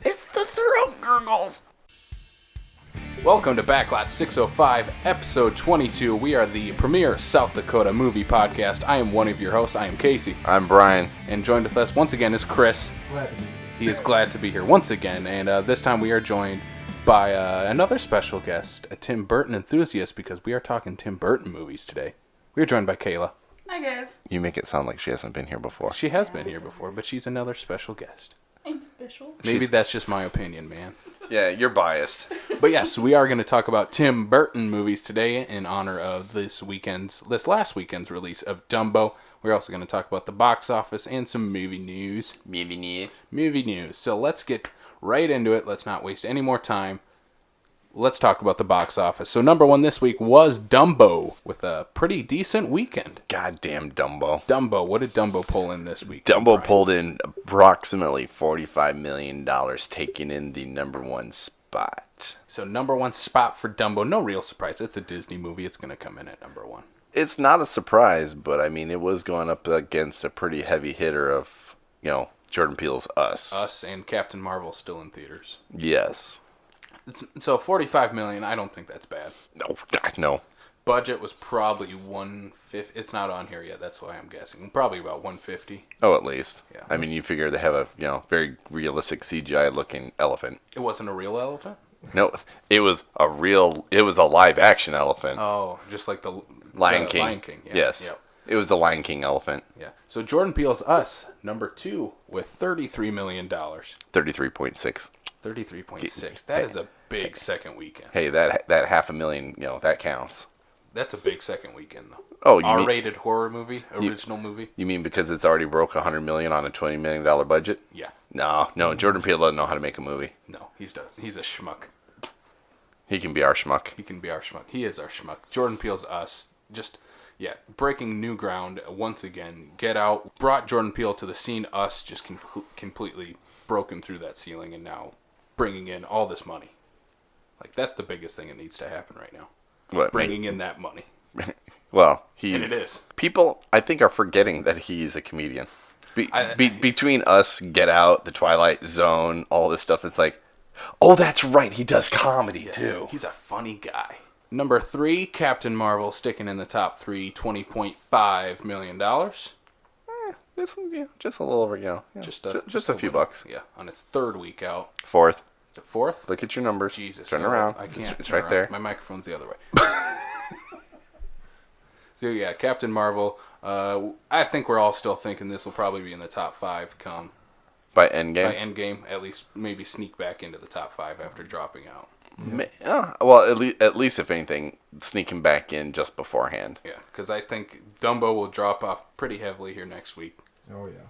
It's the throat gurgles. Welcome to Backlot 605, episode 22. We are the premier South Dakota movie podcast. I am one of your hosts. I am Casey. I'm Brian. And joined with us once again is Chris. He is glad to be here once again. And this time we are joined by another special guest, a Tim Burton enthusiast, because we are talking Tim Burton movies today. We are joined by Kayla. Hi, guys. You make it sound like she hasn't been here before. She has been here before, but she's another special guest. I'm special. Maybe that's just my opinion, man. Yeah, you're biased. But yes, we are going to talk about Tim Burton movies today in honor of this last weekend's release of Dumbo. We're also going to talk about the box office and some movie news. Movie news. So let's get right into it. Let's not waste any more time. Let's talk about the box office. So number one this week was Dumbo with a pretty decent weekend. Goddamn Dumbo. Dumbo. What did Dumbo pull in this week? Dumbo pulled in approximately $45 million, taking in the number one spot. So number one spot for Dumbo. No real surprise. It's a Disney movie. It's going to come in at number one. It's not a surprise, but I mean, it was going up against a pretty heavy hitter of, Jordan Peele's Us. Us and Captain Marvel still in theaters. Yes. So $45 million, I don't think that's bad. No, God, no. Budget was probably $150. It's not on here yet. That's why I'm guessing. Probably about $150. Oh, at least. Yeah. I mean, you figure they have a very realistic CGI looking elephant. It wasn't a real elephant? No, it was a live action elephant. Oh, just like the Lion King. Lion King. Yeah. Yes. Yep. It was the Lion King elephant. Yeah. So Jordan Peele's Us, number two, with $33 million. 33.6. 33.6. That is a big second weekend. Hey, that $500,000, that counts. That's a big second weekend, though. Oh, R-rated horror movie, original movie. You mean because it's already broke $100 million on a $20 million budget? Yeah. No, Jordan Peele doesn't know how to make a movie. No, he's a schmuck. He can be our schmuck. He can be our schmuck. He is our schmuck. Jordan Peele's Us. Breaking new ground once again. Get Out brought Jordan Peele to the scene. Us just completely broken through that ceiling and now bringing in all this money. Like, that's the biggest thing that needs to happen right now. What? Bringing in that money. Well, and it is. People, I think, are forgetting that he's a comedian. Between Us, Get Out, The Twilight Zone, all this stuff, it's like, oh, that's right, he does comedy, too. He's a funny guy. Number three, Captain Marvel, sticking in the top three, $20.5 million. Just a little over, just a few bucks. Yeah, on its third week out. Fourth. Is it fourth? Look at your numbers. Jesus. Turn around. I can't. It's right there. My microphone's the other way. So, yeah, Captain Marvel. I think we're all still thinking this will probably be in the top five come. By Endgame? By Endgame, at least maybe sneak back into the top five after dropping out. Well, at least, if anything, sneaking back in just beforehand. Yeah, because I think Dumbo will drop off pretty heavily here next week. Oh, yeah.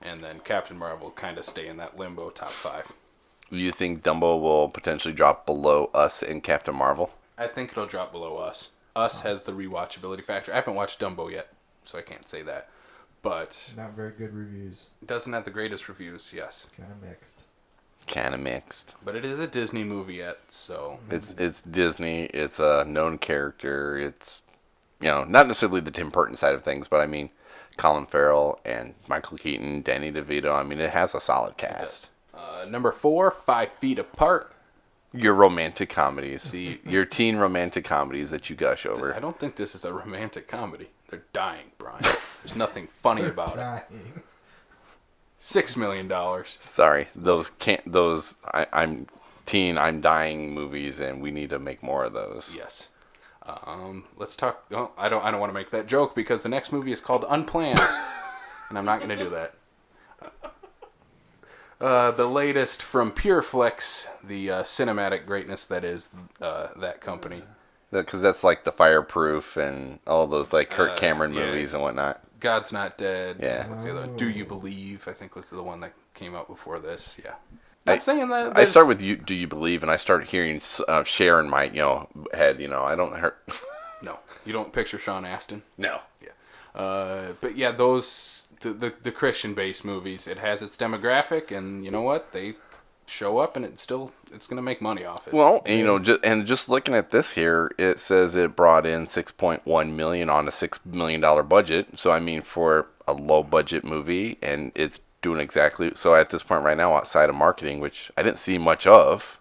And then Captain Marvel will kind of stay in that limbo top five. Do you think Dumbo will potentially drop below Us and Captain Marvel? I think it'll drop below Us. Us has the rewatchability factor. I haven't watched Dumbo yet, so I can't say that. But not very good reviews. It doesn't have the greatest reviews, yes. Kind of mixed. But it is a Disney movie yet, so... It's Disney. It's a known character. It's, not necessarily the Tim Burton side of things, but I mean, Colin Farrell and Michael Keaton, Danny DeVito. I mean, it has a solid cast. Number four, 5 Feet Apart. Your romantic comedies. Your teen romantic comedies that you gush over. I don't think this is a romantic comedy. They're dying, Brian. There's nothing funny about it. $6 million. Sorry, I'm dying movies, and we need to make more of those. Yes. Let's talk. Oh, I don't want to make that joke because the next movie is called Unplanned, and I'm not going to do that. The latest from Pure Flix, the cinematic greatness that is that company. Because that's like the Fireproof and all those like Kirk Cameron movies and whatnot. God's Not Dead. Yeah. What's the other? Do You Believe? I think was the one that came out before this. Yeah. Not saying that. I start with you. Do You Believe? And I start hearing Cher in my head. I don't hear. No, you don't picture Sean Astin. No. Yeah. But yeah, those the Christian-based movies. It has its demographic, and you know what? They show up, and it's going to make money off it. Well, and just looking at this here, it says it brought in $6.1 million on a $6 million budget. So I mean, for a low budget movie, and it's doing exactly so at this point right now, outside of marketing, which I didn't see much of.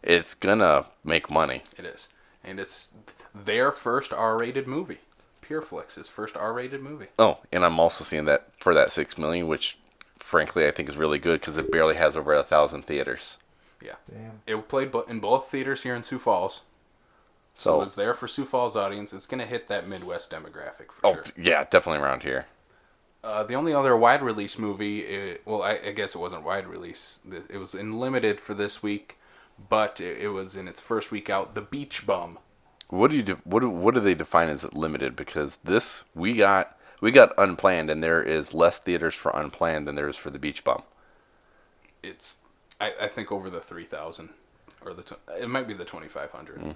It's gonna make money. It is, and it's their first R-rated movie. Pureflix's first R-rated movie. Oh, and I'm also seeing that for that $6 million, which frankly I think is really good because it barely has over 1,000 theaters. Yeah, Damn. it played in both theaters here in Sioux Falls. So it's there for Sioux Falls audience. It's gonna hit that Midwest demographic for sure. Yeah, definitely around here. The only other wide release movie, I guess it wasn't wide release. It was in limited for this week, but it was in its first week out. The Beach Bum. What do they define as limited? Because this we got unplanned, and there is less theaters for unplanned than there is for the Beach Bum. It's I think over the 3,000 or it might be the 2,500.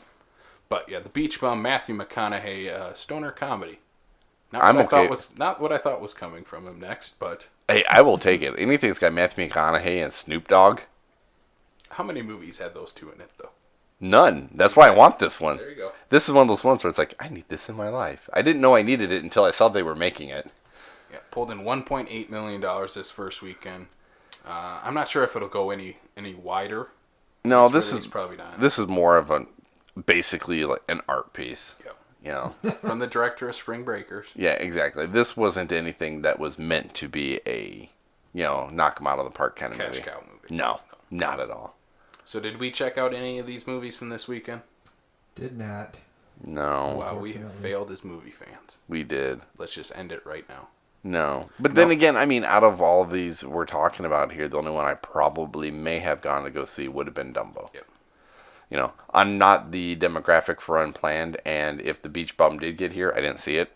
But yeah, the Beach Bum, Matthew McConaughey, stoner comedy. Not what I thought was coming from him next, but hey, I will take it. Anything that's got Matthew McConaughey and Snoop Dogg. How many movies had those two in it though? None. That's why I want this one. There you go. This is one of those ones where it's like, I need this in my life. I didn't know I needed it until I saw they were making it. Yeah, pulled in $1.8 million this first weekend. I'm not sure if it'll go any wider. No, this is probably not. This is more of basically like an art piece. Yep. You know, from the director of Spring Breakers. Yeah, exactly. This wasn't anything that was meant to be a, knock 'em out of the park kind of Cash movie. cow movie. No, not at all. So did we check out any of these movies from this weekend? Did not. No. Wow, we have failed as movie fans. We did. Let's just end it right now. No. But then again, I mean, out of all of these we're talking about here, the only one I probably may have gone to go see would have been Dumbo. Yep. I'm not the demographic for Unplanned, and if the Beach Bum did get here, I didn't see it.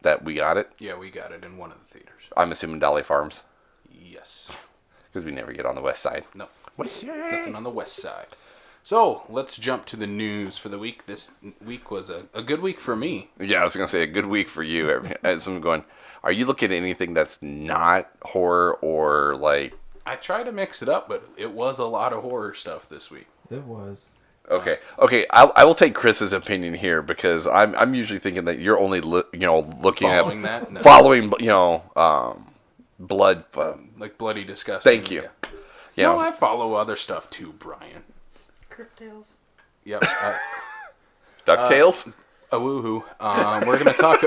That we got it. Yeah, we got it in one of the theaters. I'm assuming Dolly Farms. Yes. Because we never get on the west side. No. West side. Nothing on the west side. So, let's jump to the news for the week. This week was a good week for me. Yeah, I was going to say a good week for you. As I'm going, are you looking at anything that's not horror or like... I try to mix it up, but it was a lot of horror stuff this week. It was. Okay. I will take Chris's opinion here because I'm usually thinking that you're only looking Following at that? No. following blood. Like bloody disgusting. Thank you. Yeah. No, I follow other stuff too, Brian. Cryptales. Yep. DuckTales. A woohoo. We're gonna talk.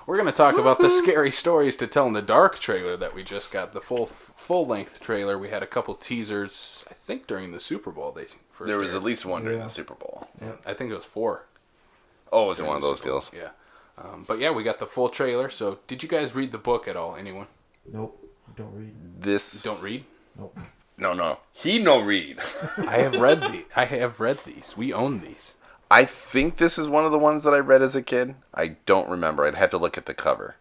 We're gonna talk about the scary stories to tell in the dark trailer that we just got. The full length trailer. We had a couple teasers. I think during the Super Bowl There was aired. at least one during the Super Bowl. Yep. I think it was 4. Oh, was it one of those deals? Yeah. But yeah, we got the full trailer. So, did you guys read the book at all? Anyone? Nope. Don't read. This. Don't read? Nope. No. He no read. I have read these. We own these. I think this is one of the ones that I read as a kid. I don't remember. I'd have to look at the cover.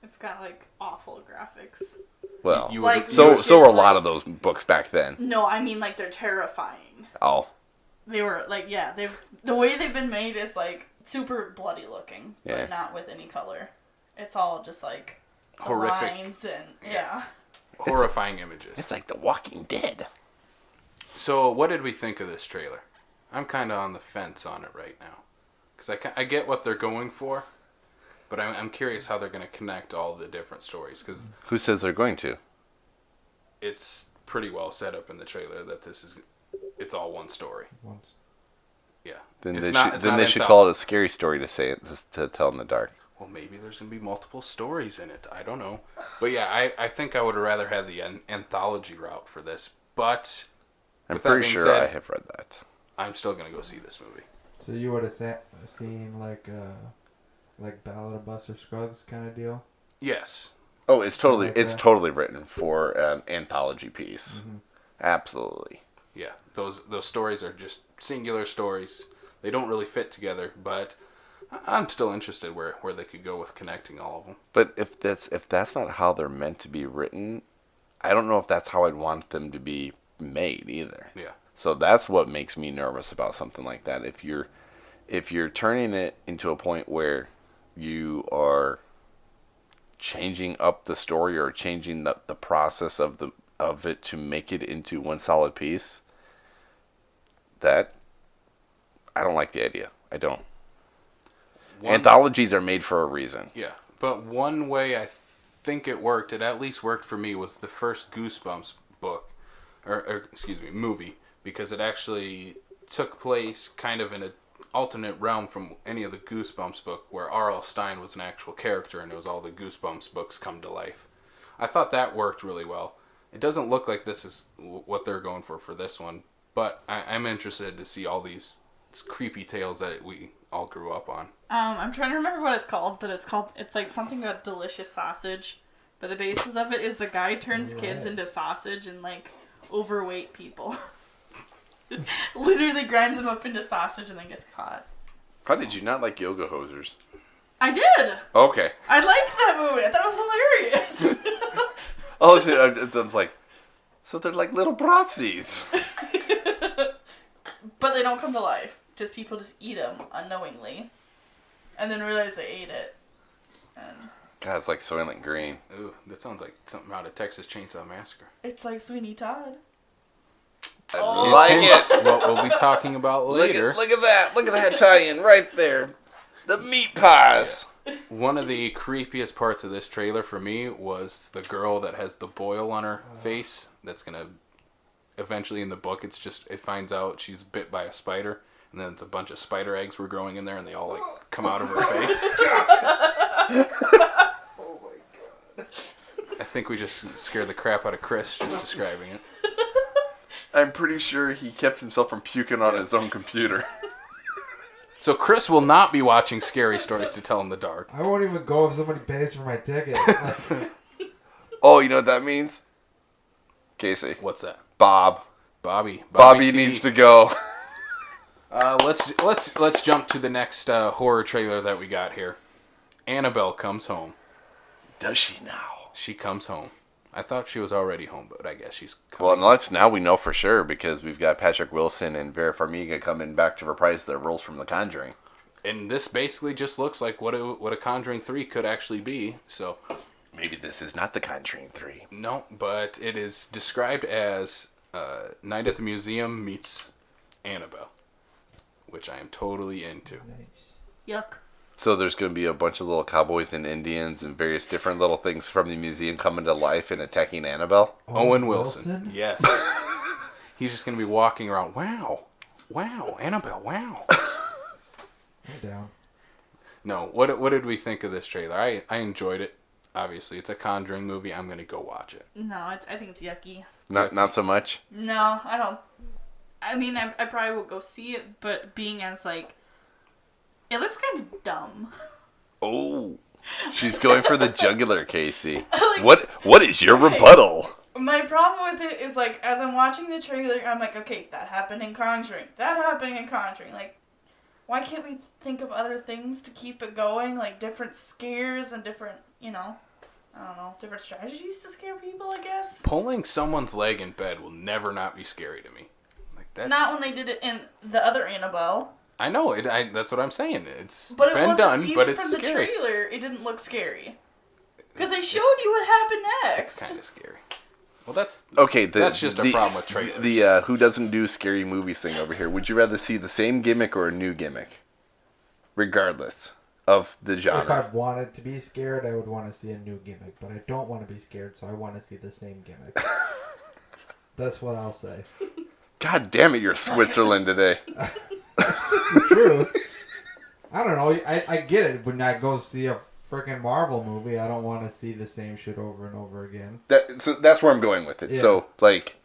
It's got like awful graphics. Well, You Like, so you were a should, lot like- of those books back then. No, I mean like they're terrifying. Oh. They were like, the way they've been made is like super bloody looking, Yeah. but not with any color. It's all just like the Horrific. lines and Horrifying images. It's like The Walking Dead. So, what did we think of this trailer? I'm kind of on the fence on it right now. Because I get what they're going for, but I'm curious how they're going to connect all the different stories. Because Who says they're going to? it's pretty well set up in the trailer that it's all one story. Once. Yeah. Then It's they should call it a scary story to say it to tell in the dark. Well, maybe there's going to be multiple stories in it. I don't know. But yeah, I think I would have rather had the anthology route for this. But I'm with that pretty being sure said, I have read that. I'm still going to go see this movie. So you would have seen like Ballad of Buster Scruggs kind of deal? Yes. Oh, it's totally Like it's that. totally written for an anthology piece. Mm-hmm. Absolutely. Yeah, those stories are just singular stories. They don't really fit together, but I'm still interested where they could go with connecting all of them. But if that's not how they're meant to be written, I don't know if that's how I'd want them to be made either. Yeah. So that's what makes me nervous about something like that. If you're turning it into a point where you are changing up the story or changing the process of it to make it into one solid piece, that I don't like the idea. I don't. Anthologies are made for a reason. Yeah, but one way I think it worked, it at least worked for me, was the first Goosebumps book, movie, because it actually took place kind of in an alternate realm from any of the Goosebumps book, where R.L. Stine was an actual character, and it was all the Goosebumps books come to life. I thought that worked really well. It doesn't look like this is what they're going for this one, but I'm interested to see all these creepy tales that we all grew up on. I'm trying to remember what it's called, but it's like something about delicious sausage. But the basis of it is the guy turns kids into sausage and like overweight people. Literally grinds them up into sausage and then gets caught. How did you not like Yoga Hosers? I did. Okay. I liked that movie. I thought it was hilarious. Oh, so I was like, so they're like little Bratzies. But they don't come to life. Just people just eat them unknowingly. And then realize they ate it. And God, it's like Soylent Green. Ooh, that sounds like something out of Texas Chainsaw Massacre. it's like Sweeney Todd. I like it. What we'll be talking about later. Look at that. Look at that tie-in right there. The meat pies. One of the creepiest parts of this trailer for me was the girl that has the boil on her face. That's going to eventually in the book, it finds out she's bit by a spider. And then it's a bunch of spider eggs were growing in there, and they all like come out of her face. Oh my God. I think we just scared the crap out of Chris just describing it. I'm pretty sure he kept himself from puking on his own computer. So Chris will not be watching Scary Stories to Tell in the Dark. I won't even go if somebody pays for my ticket. Oh, you know what that means? Casey. What's that? Bobby Bobby T. needs to go. Let's jump to the next horror trailer that we got here. Annabelle comes home. Does she now? She comes home. I thought she was already home, but I guess she's coming. Well, now we know for sure because we've got Patrick Wilson and Vera Farmiga coming back to reprise their roles from The Conjuring. And this basically just looks like what a Conjuring 3 could actually be. So maybe this is not The Conjuring 3. No, but it is described as Night at the Museum meets Annabelle, which I am totally into. Nice. Yuck. So there's going to be a bunch of little cowboys and Indians and various different little things from the museum coming to life and attacking Annabelle? Owen Wilson? Yes. He's just going to be walking around. Wow, Annabelle, wow. I'm down. No, what did we think of this trailer? I enjoyed it. Obviously, it's a Conjuring movie. I'm going to go watch it. No, I think it's yucky. Not so much? No, I don't. I mean, I probably will go see it, but being as like, it looks kind of dumb. Oh, she's going for the jugular, Casey. Like, what is your rebuttal? My problem with it is like, as I'm watching the trailer, I'm like, okay, that happened in Conjuring. That happened in Conjuring. Like, why can't we think of other things to keep it going? Like different scares and different, I don't know, different strategies to scare people, I guess. Pulling someone's leg in bed will never not be scary to me. Like that's Not when they did it in the other Annabelle. I know it. That's what I'm saying. It's But been done, even but it's from the scary. trailer, it didn't look scary. Because they showed you what happened next. It's kind of scary. Well, that's Okay, that's just a problem with trailers. The who doesn't do scary movies thing over here. Would you rather see the same gimmick or a new gimmick? Regardless of the If genre. I wanted to be scared, I would want to see a new gimmick. But I don't want to be scared, so I want to see the same gimmick. That's what I'll say. God damn it, you're Switzerland today. It's just the truth. I don't know. I get it. When I go see a freaking Marvel movie, I don't want to see the same shit over and over again. So that's where I'm going with it. Yeah. So, like,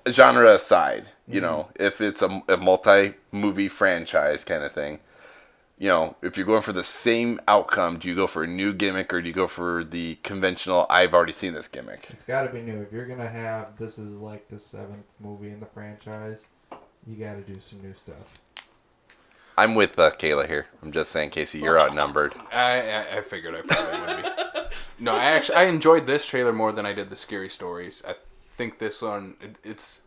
genre aside, if it's a multi-movie franchise kind of thing, if you're going for the same outcome, do you go for a new gimmick or do you go for the conventional, I've already seen this gimmick? It's got to be new. If you're going to have, this is like the 7th movie in the franchise, you got to do some new stuff. I'm with Kayla here. I'm just saying, Casey, you're outnumbered. I figured I probably would be. No, I enjoyed this trailer more than I did the Scary Stories. I think this one, it's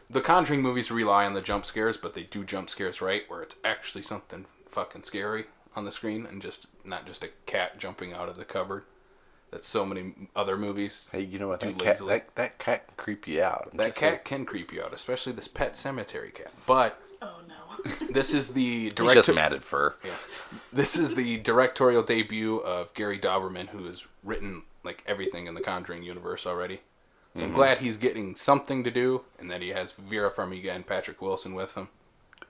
the Conjuring movies rely on the jump scares, but they do jump scares right, where it's actually something fucking scary on the screen and not just a cat jumping out of the cupboard. That so many other movies. Hey, you know what? do That cat can creep you out. That cat can creep you out, especially this Pet Cemetery cat. But Oh no. this is the He's just mad at fur. Yeah. This is the directorial debut of Gary Dauberman, who has written like everything in the Conjuring universe already. So I'm glad he's getting something to do, and that he has Vera Farmiga and Patrick Wilson with him.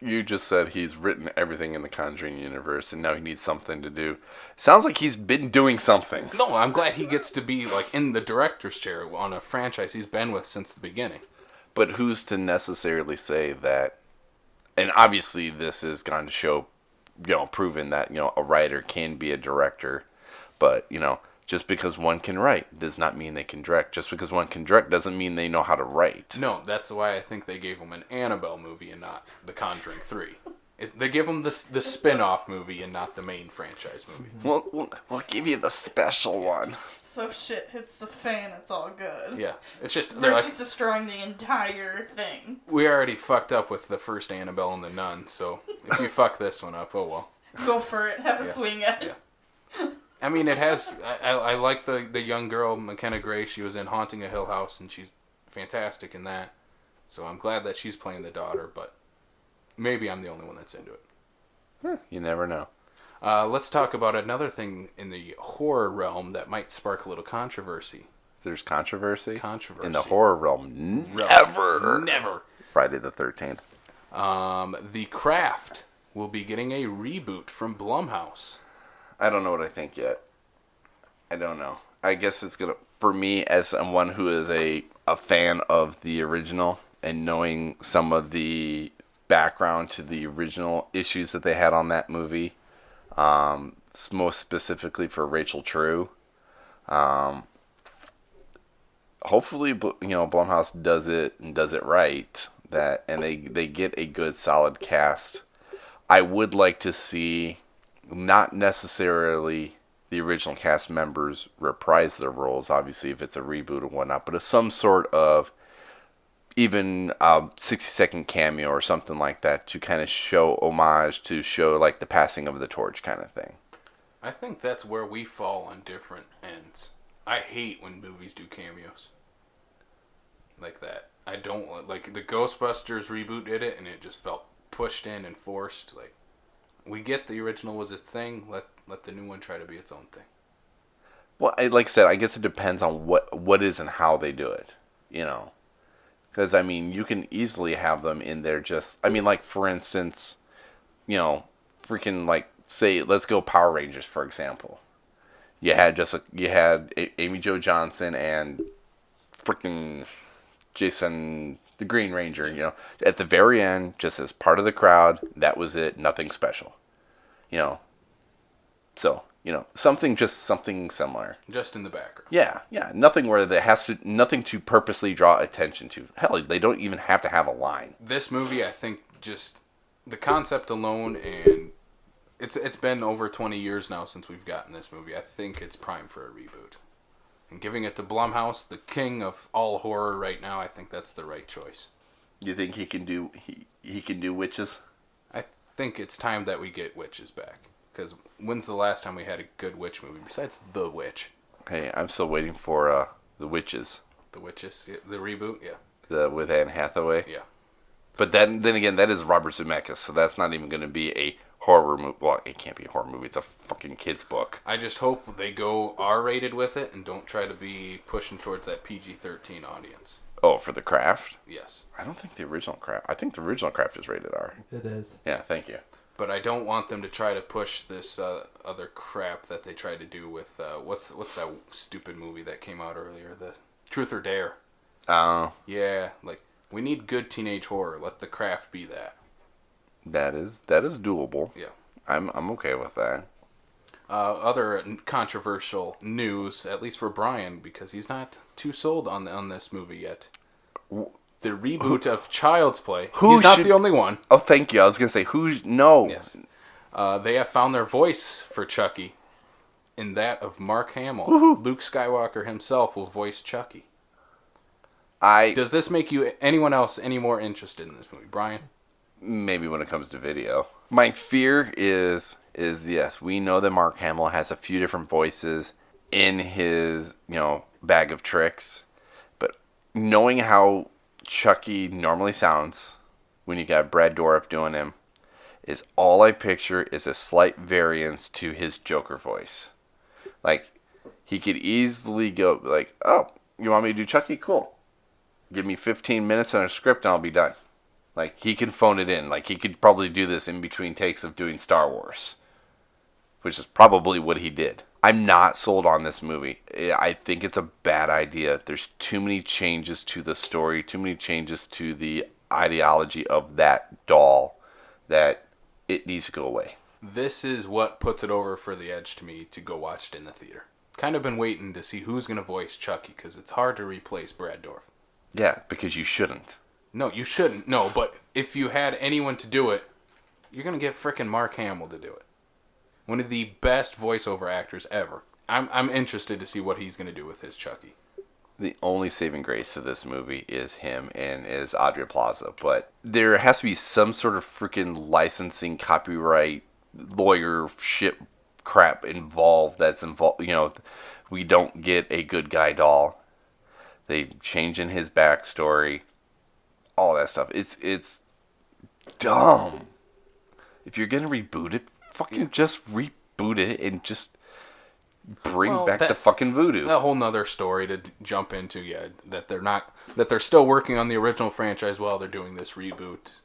You just said he's written everything in the Conjuring universe, and now he needs something to do. Sounds like he's been doing something. No, I'm glad he gets to be like in the director's chair on a franchise he's been with since the beginning. But who's to necessarily say that? And obviously, this has gone to show, proven that a writer can be a director. But just because one can write does not mean they can direct. Just because one can direct doesn't mean they know how to write. No, that's why I think they gave him an Annabelle movie and not The Conjuring 3. They give him the spin-off movie and not the main franchise movie. We'll give you the special one. So if shit hits the fan, it's all good. Yeah, it's just they're Versus like, destroying the entire thing. we already fucked up with the first Annabelle and the Nun, so if you fuck this one up, oh well. Go for it. Have a swing at it. Yeah. I mean, it has. I like the young girl, McKenna Grace. She was in Haunting a Hill House, and she's fantastic in that. So I'm glad that she's playing the daughter, but maybe I'm the only one that's into it. You never know. Let's talk about another thing in the horror realm that might spark a little controversy. There's controversy? Controversy. In the horror realm. Never. Never. Friday the 13th. The Craft will be getting a reboot from Blumhouse. I don't know what I think yet. I don't know. I guess it's going to... For me, as someone who is a fan of the original and knowing some of the background to the original issues that they had on that movie, most specifically for Rachel True, hopefully, Blumhouse does it and does it right, and they get a good solid cast. I would like to see not necessarily the original cast members reprise their roles, obviously if it's a reboot or whatnot, but of some sort of even a 60-second cameo or something like that to kind of show homage, to show like the passing of the torch kind of thing. I think that's where we fall on different ends. I hate when movies do cameos like that. I don't like the Ghostbusters reboot did it, and it just felt pushed in and forced. Like, we get the original was its thing. Let the new one try to be its own thing. Well, like I said, I guess it depends on what is and how they do it. Because, I mean, you can easily have them in there just... I mean, like, for instance, freaking, like, say, let's go Power Rangers, for example. You had Amy Jo Johnson and freaking Jason, the Green Ranger, At the very end, just as part of the crowd, that was it. Nothing special. So, something similar. Just in the background. Yeah. Nothing where nothing to purposely draw attention to. Hell, they don't even have to have a line. This movie, I think, just the concept alone, and it's been over 20 years now since we've gotten this movie. I think it's prime for a reboot. And giving it to Blumhouse, the king of all horror right now, I think that's the right choice. You think he can do witches? I think it's time that we get witches back. Because when's the last time we had a good witch movie besides The Witch? Hey, I'm still waiting for The Witches. The Witches? Yeah, the reboot? Yeah. With Anne Hathaway? Yeah. But then again, that is Robert Zemeckis, so that's not even going to be a horror movie. Well, it can't be a horror movie. It's a fucking kid's book. I just hope they go R-rated with it and don't try to be pushing towards that PG-13 audience. Oh, for The Craft? Yes. I don't think the original Craft... I think the original Craft is rated R. It is. Yeah, thank you. But I don't want them to try to push this other crap that they tried to do with what's that stupid movie that came out earlier? The Truth or Dare. Oh. Yeah, like we need good teenage horror. Let The Craft be that. That is doable. Yeah. I'm okay with that. Other controversial news, at least for Brian, because he's not too sold on this movie yet. The reboot of Child's Play. He's not the only one. Oh, thank you. I was going to say, no. Yes. They have found their voice for Chucky in that of Mark Hamill. Woo-hoo. Luke Skywalker himself will voice Chucky. Does this make anyone else any more interested in this movie? Brian? Maybe when it comes to video. My fear is yes, we know that Mark Hamill has a few different voices in his, bag of tricks. But knowing how Chucky normally sounds when you got Brad Dourif doing him is all I picture is a slight variance to his Joker voice. Like, He could easily go like, oh, you want me to do Chucky? Cool. Give me 15 minutes and a script and I'll be done. Like, he can phone it in. Like, he could probably do this in between takes of doing Star Wars. Which is probably what he did. I'm not sold on this movie. I think it's a bad idea. There's too many changes to the story, too many changes to the ideology of that doll that it needs to go away. This is what puts it over for the edge to me to go watch it in the theater. Kind of been waiting to see who's going to voice Chucky, because it's hard to replace Brad Dourif. Yeah, because you shouldn't. No, you shouldn't. No, but if you had anyone to do it, you're going to get frickin' Mark Hamill to do it. One of the best voiceover actors ever. I'm interested to see what he's going to do with his Chucky. The only saving grace to this movie is him and is Audrey Plaza. But there has to be some sort of freaking licensing, copyright, lawyer shit crap involved that's involved. You know, we don't get a good guy doll. They change in his backstory. All that stuff. It's dumb. If you're going to reboot it, fucking just reboot it and just bring back the fucking voodoo. A whole nother story to jump into, yeah, that they're still working on the original franchise while they're doing this reboot.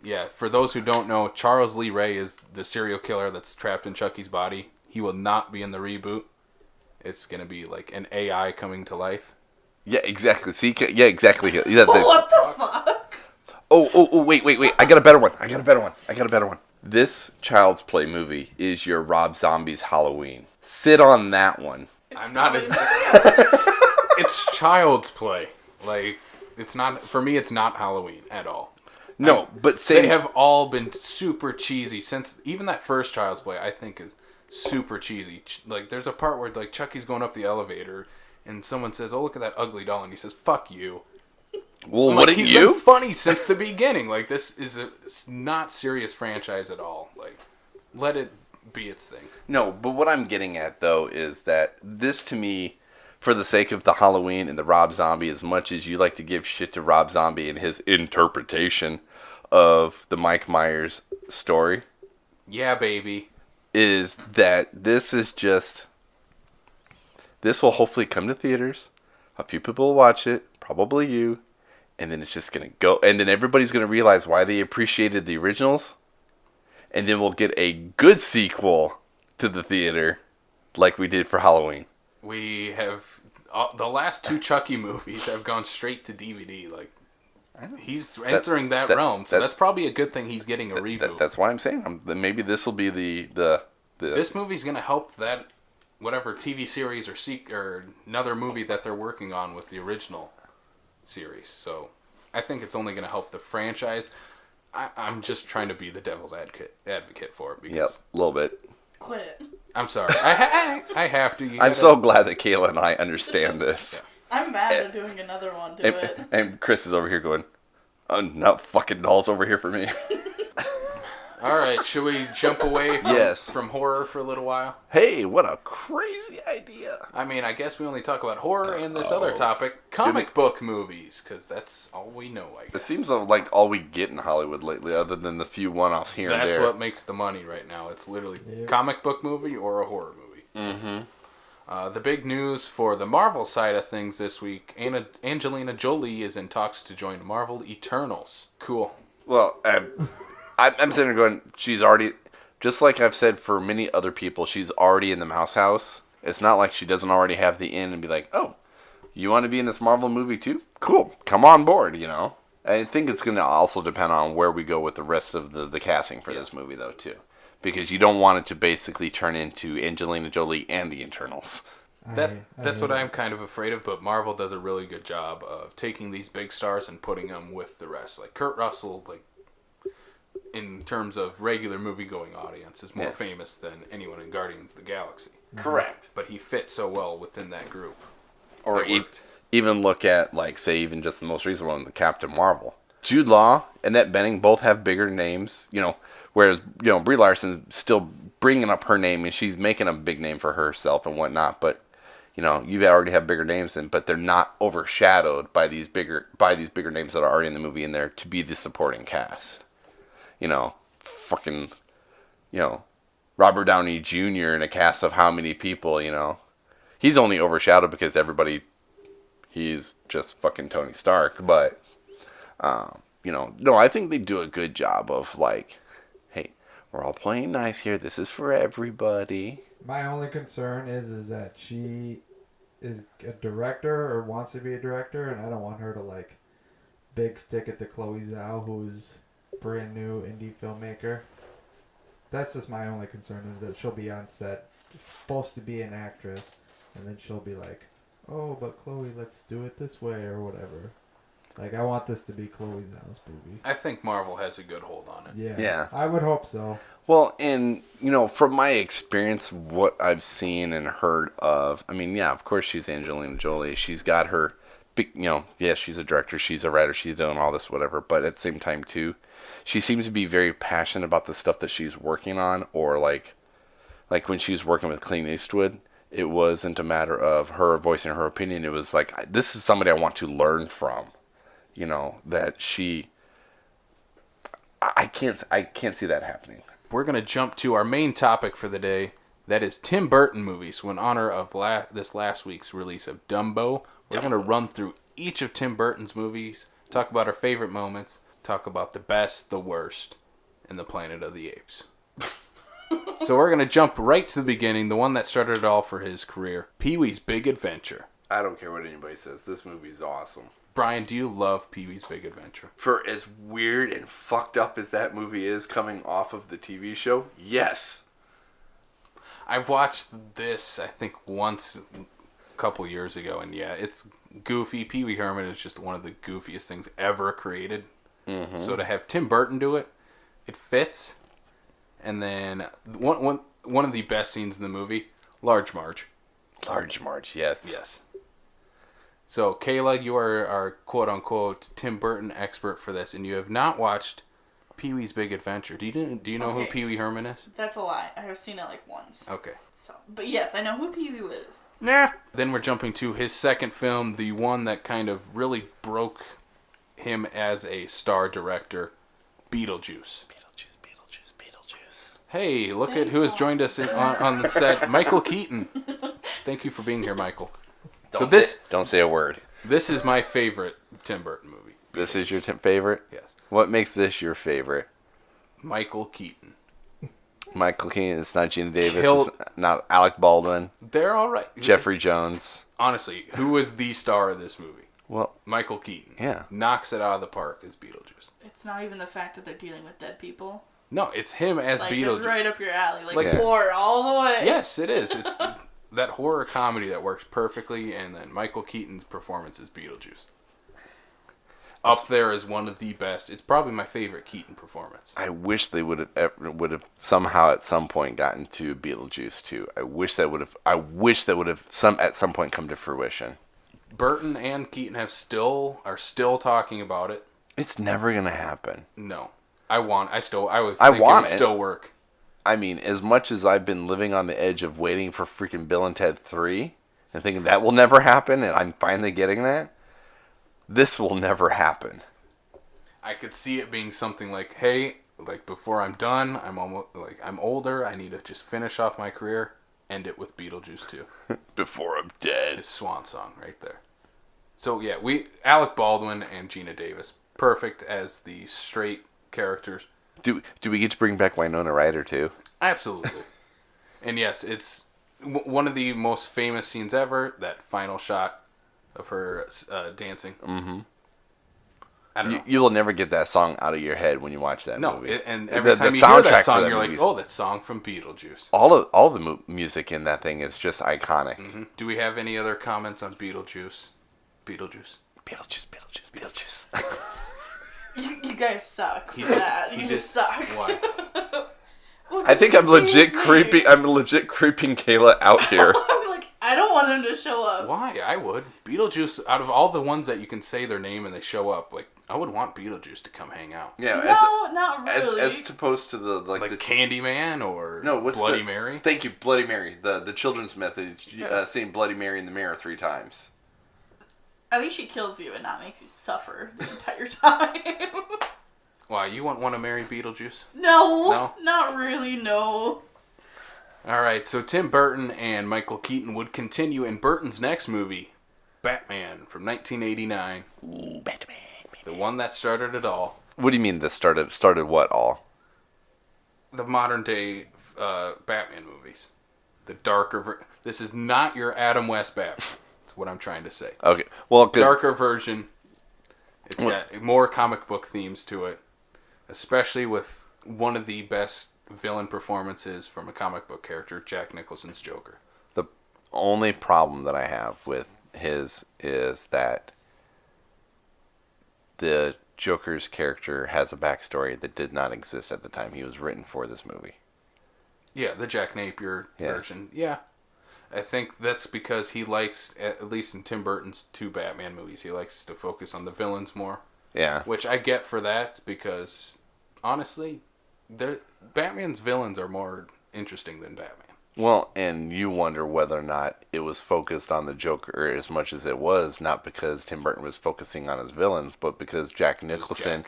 Yeah, for those who don't know, Charles Lee Ray is the serial killer that's trapped in Chucky's body. He will not be in the reboot. It's going to be like an AI coming to life. Yeah, exactly. See, yeah, exactly. Yeah, What the fuck? Oh, wait. I got a better one. This Child's Play movie is your Rob Zombie's Halloween. Sit on that one. I'm not as... It's Child's Play. Like, it's not... For me, it's not Halloween at all. No, but they have all been super cheesy since... Even that first Child's Play, I think, is super cheesy. Like, there's a part where, like, Chucky's going up the elevator, and someone says, oh, look at that ugly doll, and he says, fuck you. Well, what he's been funny since the beginning. Like, this is a not serious franchise at all. Like, let it be its thing. No, but what I'm getting at, though, is that this, to me, for the sake of the Halloween and the Rob Zombie, as much as you like to give shit to Rob Zombie and his interpretation of the Mike Myers story. Yeah, baby. Is that this is just... This will hopefully come to theaters. A few people will watch it. Probably you. And then it's just going to go. And then everybody's going to realize why they appreciated the originals. And then we'll get a good sequel to the theater like we did for Halloween. We have... the last two Chucky movies have gone straight to DVD. Like, he's entering that realm. So that's probably a good thing he's getting a reboot. That's why I'm saying maybe this will be the... This movie's going to help that... Whatever TV series or another movie that they're working on with the original series. So I think it's only going to help the franchise. I'm just trying to be the devil's advocate for it. Because yep, a little bit. Quit it. I'm sorry. I have to. I'm so glad that Kayla and I understand this. Yeah. I'm mad at doing another one to it. And Chris is over here going, not fucking dolls over here for me. All right, should we jump away from horror for a little while? Hey, what a crazy idea. I mean, I guess we only talk about horror and this other topic, comic book movies, because that's all we know, I guess. It seems like all we get in Hollywood lately, other than the few one-offs here and there. That's what makes the money right now. It's literally comic book movie or a horror movie. Mm-hmm. The big news for the Marvel side of things this week, Angelina Jolie is in talks to join Marvel Eternals. Cool. Well, I'm sitting there going, she's already, just like I've said for many other people, she's already in the Mouse House. It's not like she doesn't already have the in and be like, oh, you want to be in this Marvel movie too? Cool, come on board, you know. I think it's going to also depend on where we go with the rest of the casting for this movie, though, too. Because you don't want it to basically turn into Angelina Jolie and the Eternals. That's what I'm kind of afraid of, but Marvel does a really good job of taking these big stars and putting them with the rest. Like Kurt Russell, like, in terms of regular movie-going audience, is more famous than anyone in Guardians of the Galaxy. Correct. But he fits so well within that group. Or even look at, like, say, even just the most recent one, the Captain Marvel. Jude Law, Annette Bening both have bigger names, you know, whereas, you know, Brie Larson's still bringing up her name, and she's making a big name for herself and whatnot, but, you know, you already have bigger names, but they're not overshadowed by these bigger names that are already in the movie in there to be the supporting cast. You know, fucking, you know, Robert Downey Jr. in a cast of how many people, you know. he's only overshadowed because he's just fucking Tony Stark. But, no, I think they do a good job of like, hey, we're all playing nice here. This is for everybody. My only concern is that she is a director or wants to be a director, and I don't want her to like big stick it to Chloe Zhao, who's brand new indie filmmaker. That's just my only concern, is that she'll be on set, supposed to be an actress, and then she'll be like, oh, but Chloe, let's do it this way or whatever. Like, I want this to be Chloe Zhao's movie. I think Marvel has a good hold on it. Yeah. I would hope so. Well, and, from my experience, what I've seen and heard of, I mean, yeah, of course she's Angelina Jolie. She's got her, yes, she's a director, she's a writer, she's doing all this, whatever. But at the same time, too, she seems to be very passionate about the stuff that she's working on. Or, like when she was working with Clint Eastwood, it wasn't a matter of her voicing her opinion. It was like, this is somebody I want to learn from. That she... I can't see that happening. We're going to jump to our main topic for the day. That is Tim Burton movies. So in honor of this last week's release of Dumbo, we're going to run through each of Tim Burton's movies, talk about our favorite moments, talk about the best, the worst, and the Planet of the Apes. So we're going to jump right to the beginning, the one that started it all for his career, Pee-wee's Big Adventure. I don't care what anybody says. This movie's awesome. Brian, do you love Pee-wee's Big Adventure? For as weird and fucked up as that movie is coming off of the TV show, yes. I've watched this, I think, once a couple years ago, and yeah, it's goofy. Pee-wee Herman is just one of the goofiest things ever created. Mm-hmm. So to have Tim Burton do it, it fits. And then one of the best scenes in the movie, Large Marge. Large Marge, yes. Yes. So, Kayla, you are our quote-unquote Tim Burton expert for this, and you have not watched Pee-wee's Big Adventure. Do you know who Pee-wee Herman is? That's a lie. I have seen it like once. Okay. But yes, I know who Pee-wee is. Yeah. Then we're jumping to his second film, the one that kind of really broke him as a star director, Beetlejuice. Beetlejuice. Hey, look at who has joined us on the set, Michael Keaton. Thank you for being here, Michael. Don't say a word. This is my favorite Tim Burton movie. This is your favorite? Yes. What makes this your favorite? Michael Keaton. Michael Keaton. It's not Gina Davis. It's not Alec Baldwin. They're all right. Jeffrey Jones. Honestly, who is the star of this movie? Well, Michael Keaton. Yeah. Knocks it out of the park as Beetlejuice. It's not even the fact that they're dealing with dead people. No, it's him as Beetlejuice. It's right up your alley. Horror all the way. Yes, it is. It's that horror comedy that works perfectly, and then Michael Keaton's performance as Beetlejuice. Up there is one of the best. It's probably my favorite Keaton performance. I wish they would have somehow at some point gotten to Beetlejuice too. I wish that would have at some point come to fruition. Burton and Keaton are still talking about it. It's never gonna happen. No. I would think it would still work. I mean, as much as I've been living on the edge of waiting for freaking Bill and Ted 3 and thinking that will never happen, and I'm finally getting that, this will never happen. I could see it being something like, hey, before I'm done, I'm older, I need to just finish off my career, end it with Beetlejuice 2. Before I'm dead. His swan song right there. So yeah, Alec Baldwin and Gina Davis, perfect as the straight characters. Do we get to bring back Winona Ryder too? Absolutely. And yes, it's one of the most famous scenes ever, that final shot of her dancing. Mm-hmm. I don't know. You will never get that song out of your head when you watch that movie. And every time you hear that song, you're like, oh, that song from Beetlejuice. All the music in that thing is just iconic. Mm-hmm. Do we have any other comments on Beetlejuice? Beetlejuice. You guys suck for that. You just suck. Why? Well, I think I'm legit creeping Kayla out here. I'm like, I don't want him to show up. Why? I would. Beetlejuice, out of all the ones that you can say their name and they show up, I would want Beetlejuice to come hang out. Yeah. Not really. As opposed to the Candyman or Bloody Mary. Thank you, Bloody Mary. The children's method, saying Bloody Mary in the mirror 3 times. At least she kills you and not makes you suffer the entire time. Why, you want to marry Beetlejuice? No, not really, no. All right, so Tim Burton and Michael Keaton would continue in Burton's next movie, Batman, from 1989. Ooh, Batman. The one that started it all. What do you mean this started what all? The modern day Batman movies. The darker this is not your Adam West Batman. That's what I'm trying to say. Okay. Well, darker version. It's got more comic book themes to it, especially with one of the best villain performances from a comic book character, Jack Nicholson's Joker. The only problem that I have with his is that the Joker's character has a backstory that did not exist at the time he was written for this movie. Yeah, the Jack Napier version. Yeah. I think that's because he likes, at least in Tim Burton's 2 Batman movies, he likes to focus on the villains more. Yeah. Which I get for that because, honestly, Batman's villains are more interesting than Batman. Well, and you wonder whether or not it was focused on the Joker as much as it was, not because Tim Burton was focusing on his villains, but because Jack Nicholson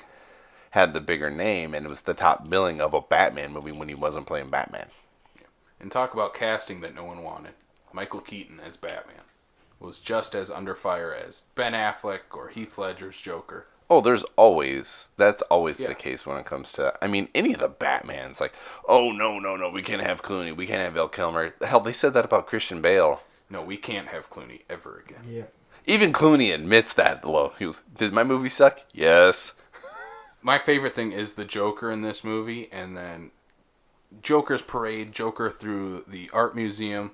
had the bigger name and it was the top billing of a Batman movie when he wasn't playing Batman. Yeah. And talk about casting that no one wanted. Michael Keaton as Batman was just as under fire as Ben Affleck or Heath Ledger's Joker. Oh, that's always the case when it comes to, I mean, any of the Batmans. Like, oh, no, we can't have Clooney, we can't have Val Kilmer. Hell, they said that about Christian Bale. No, we can't have Clooney ever again. Yeah. Even Clooney admits that, though. He was, did my movie suck? Yes. My favorite thing is the Joker in this movie, and then Joker's Parade, Joker through the art museum,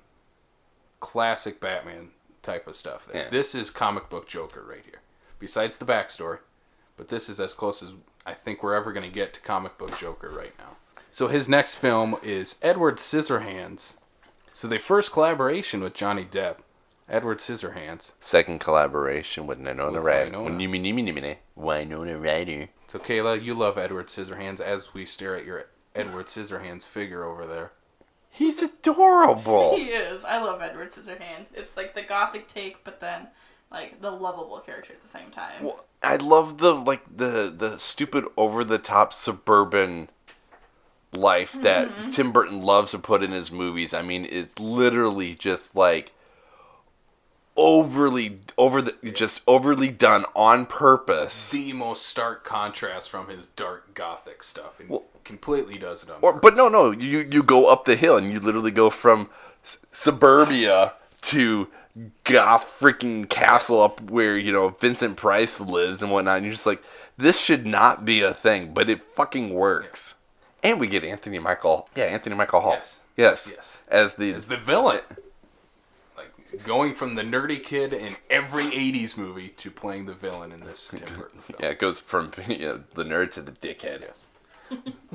classic Batman type of stuff. Yeah. This is comic book Joker right here. Besides the backstory, but this is as close as I think we're ever going to get to comic book Joker right now. So his next film is Edward Scissorhands. So the first collaboration with Johnny Depp, Edward Scissorhands. Second collaboration with Winona Ryder. Winona Ryder. So Kayla, you love Edward Scissorhands as we stare at your Edward Scissorhands figure over there. He's adorable. He is. I love Edward Scissorhands. It's like the gothic take, but then like the lovable character at the same time. Well, I love the stupid over the top suburban life that Tim Burton loves to put in his movies. I mean, it's literally just like overly done on purpose. The most stark contrast from his dark gothic stuff, and completely does it on But purpose. no, you go up the hill and you literally go from suburbia to goth freaking castle up where, you know, Vincent Price lives and whatnot, and you're just like, this should not be a thing, but it fucking works. Yeah. And we get Anthony Michael Hall. Yes. As the villain. Like, going from the nerdy kid in every 80s movie to playing the villain in this Tim Burton film. Yeah, it goes from the nerd to the dickhead. Yes.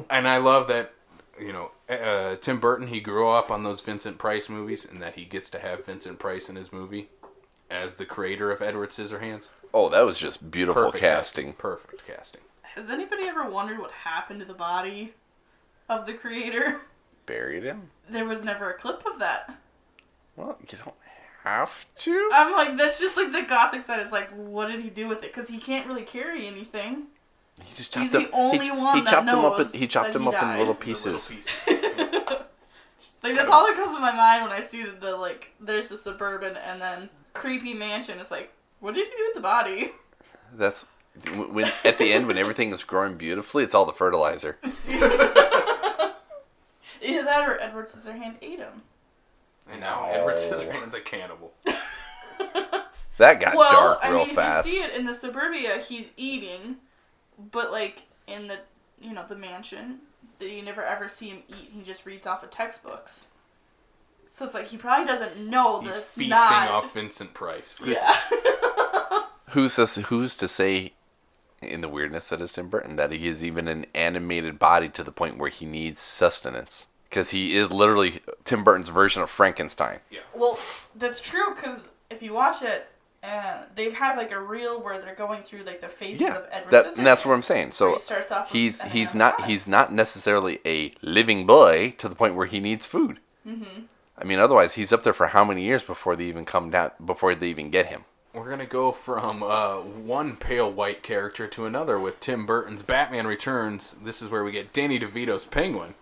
And I love that, you know, Tim Burton, he grew up on those Vincent Price movies, and that he gets to have Vincent Price in his movie as the creator of Edward Scissorhands. Oh, that was just beautiful casting. Perfect casting. Has anybody ever wondered what happened to the body of the creator? Buried him? There was never a clip of that. Well, you don't have to. I'm like, that's just like the gothic side. It's like, what did he do with it? Because he can't really carry anything. He just He's the only one that knows he chopped him up in little pieces. Like, that's all that comes to my mind when I see the like, there's a suburban and then creepy mansion. It's like, what did he do with the body? That's when at the end when everything is growing beautifully, it's all the fertilizer. Either that or Edward Scissorhands ate him. And now Edward Scissorhands a cannibal. That got dark real if fast. you see it in the suburbia, he's eating, but like in the the mansion, you never ever see him eat. He just reads off of textbooks. So it's like he probably doesn't know that he's it's feasting not... off Vincent Price. Yeah. Who's to say in the weirdness that is Tim Burton that he is even an animated body to the point where he needs sustenance? Because he is literally Tim Burton's version of Frankenstein. Yeah. Well, that's true, because if you watch it, they have like a reel where they're going through like the phases of Edward Scissorhands. And that's what I'm saying. So he starts off he's not necessarily a living boy to the point where he needs food. Mm-hmm. I mean, otherwise he's up there for how many years before they even come down, before they even get him? We're going to go from one pale white character to another with Tim Burton's Batman Returns. This is where we get Danny DeVito's Penguin.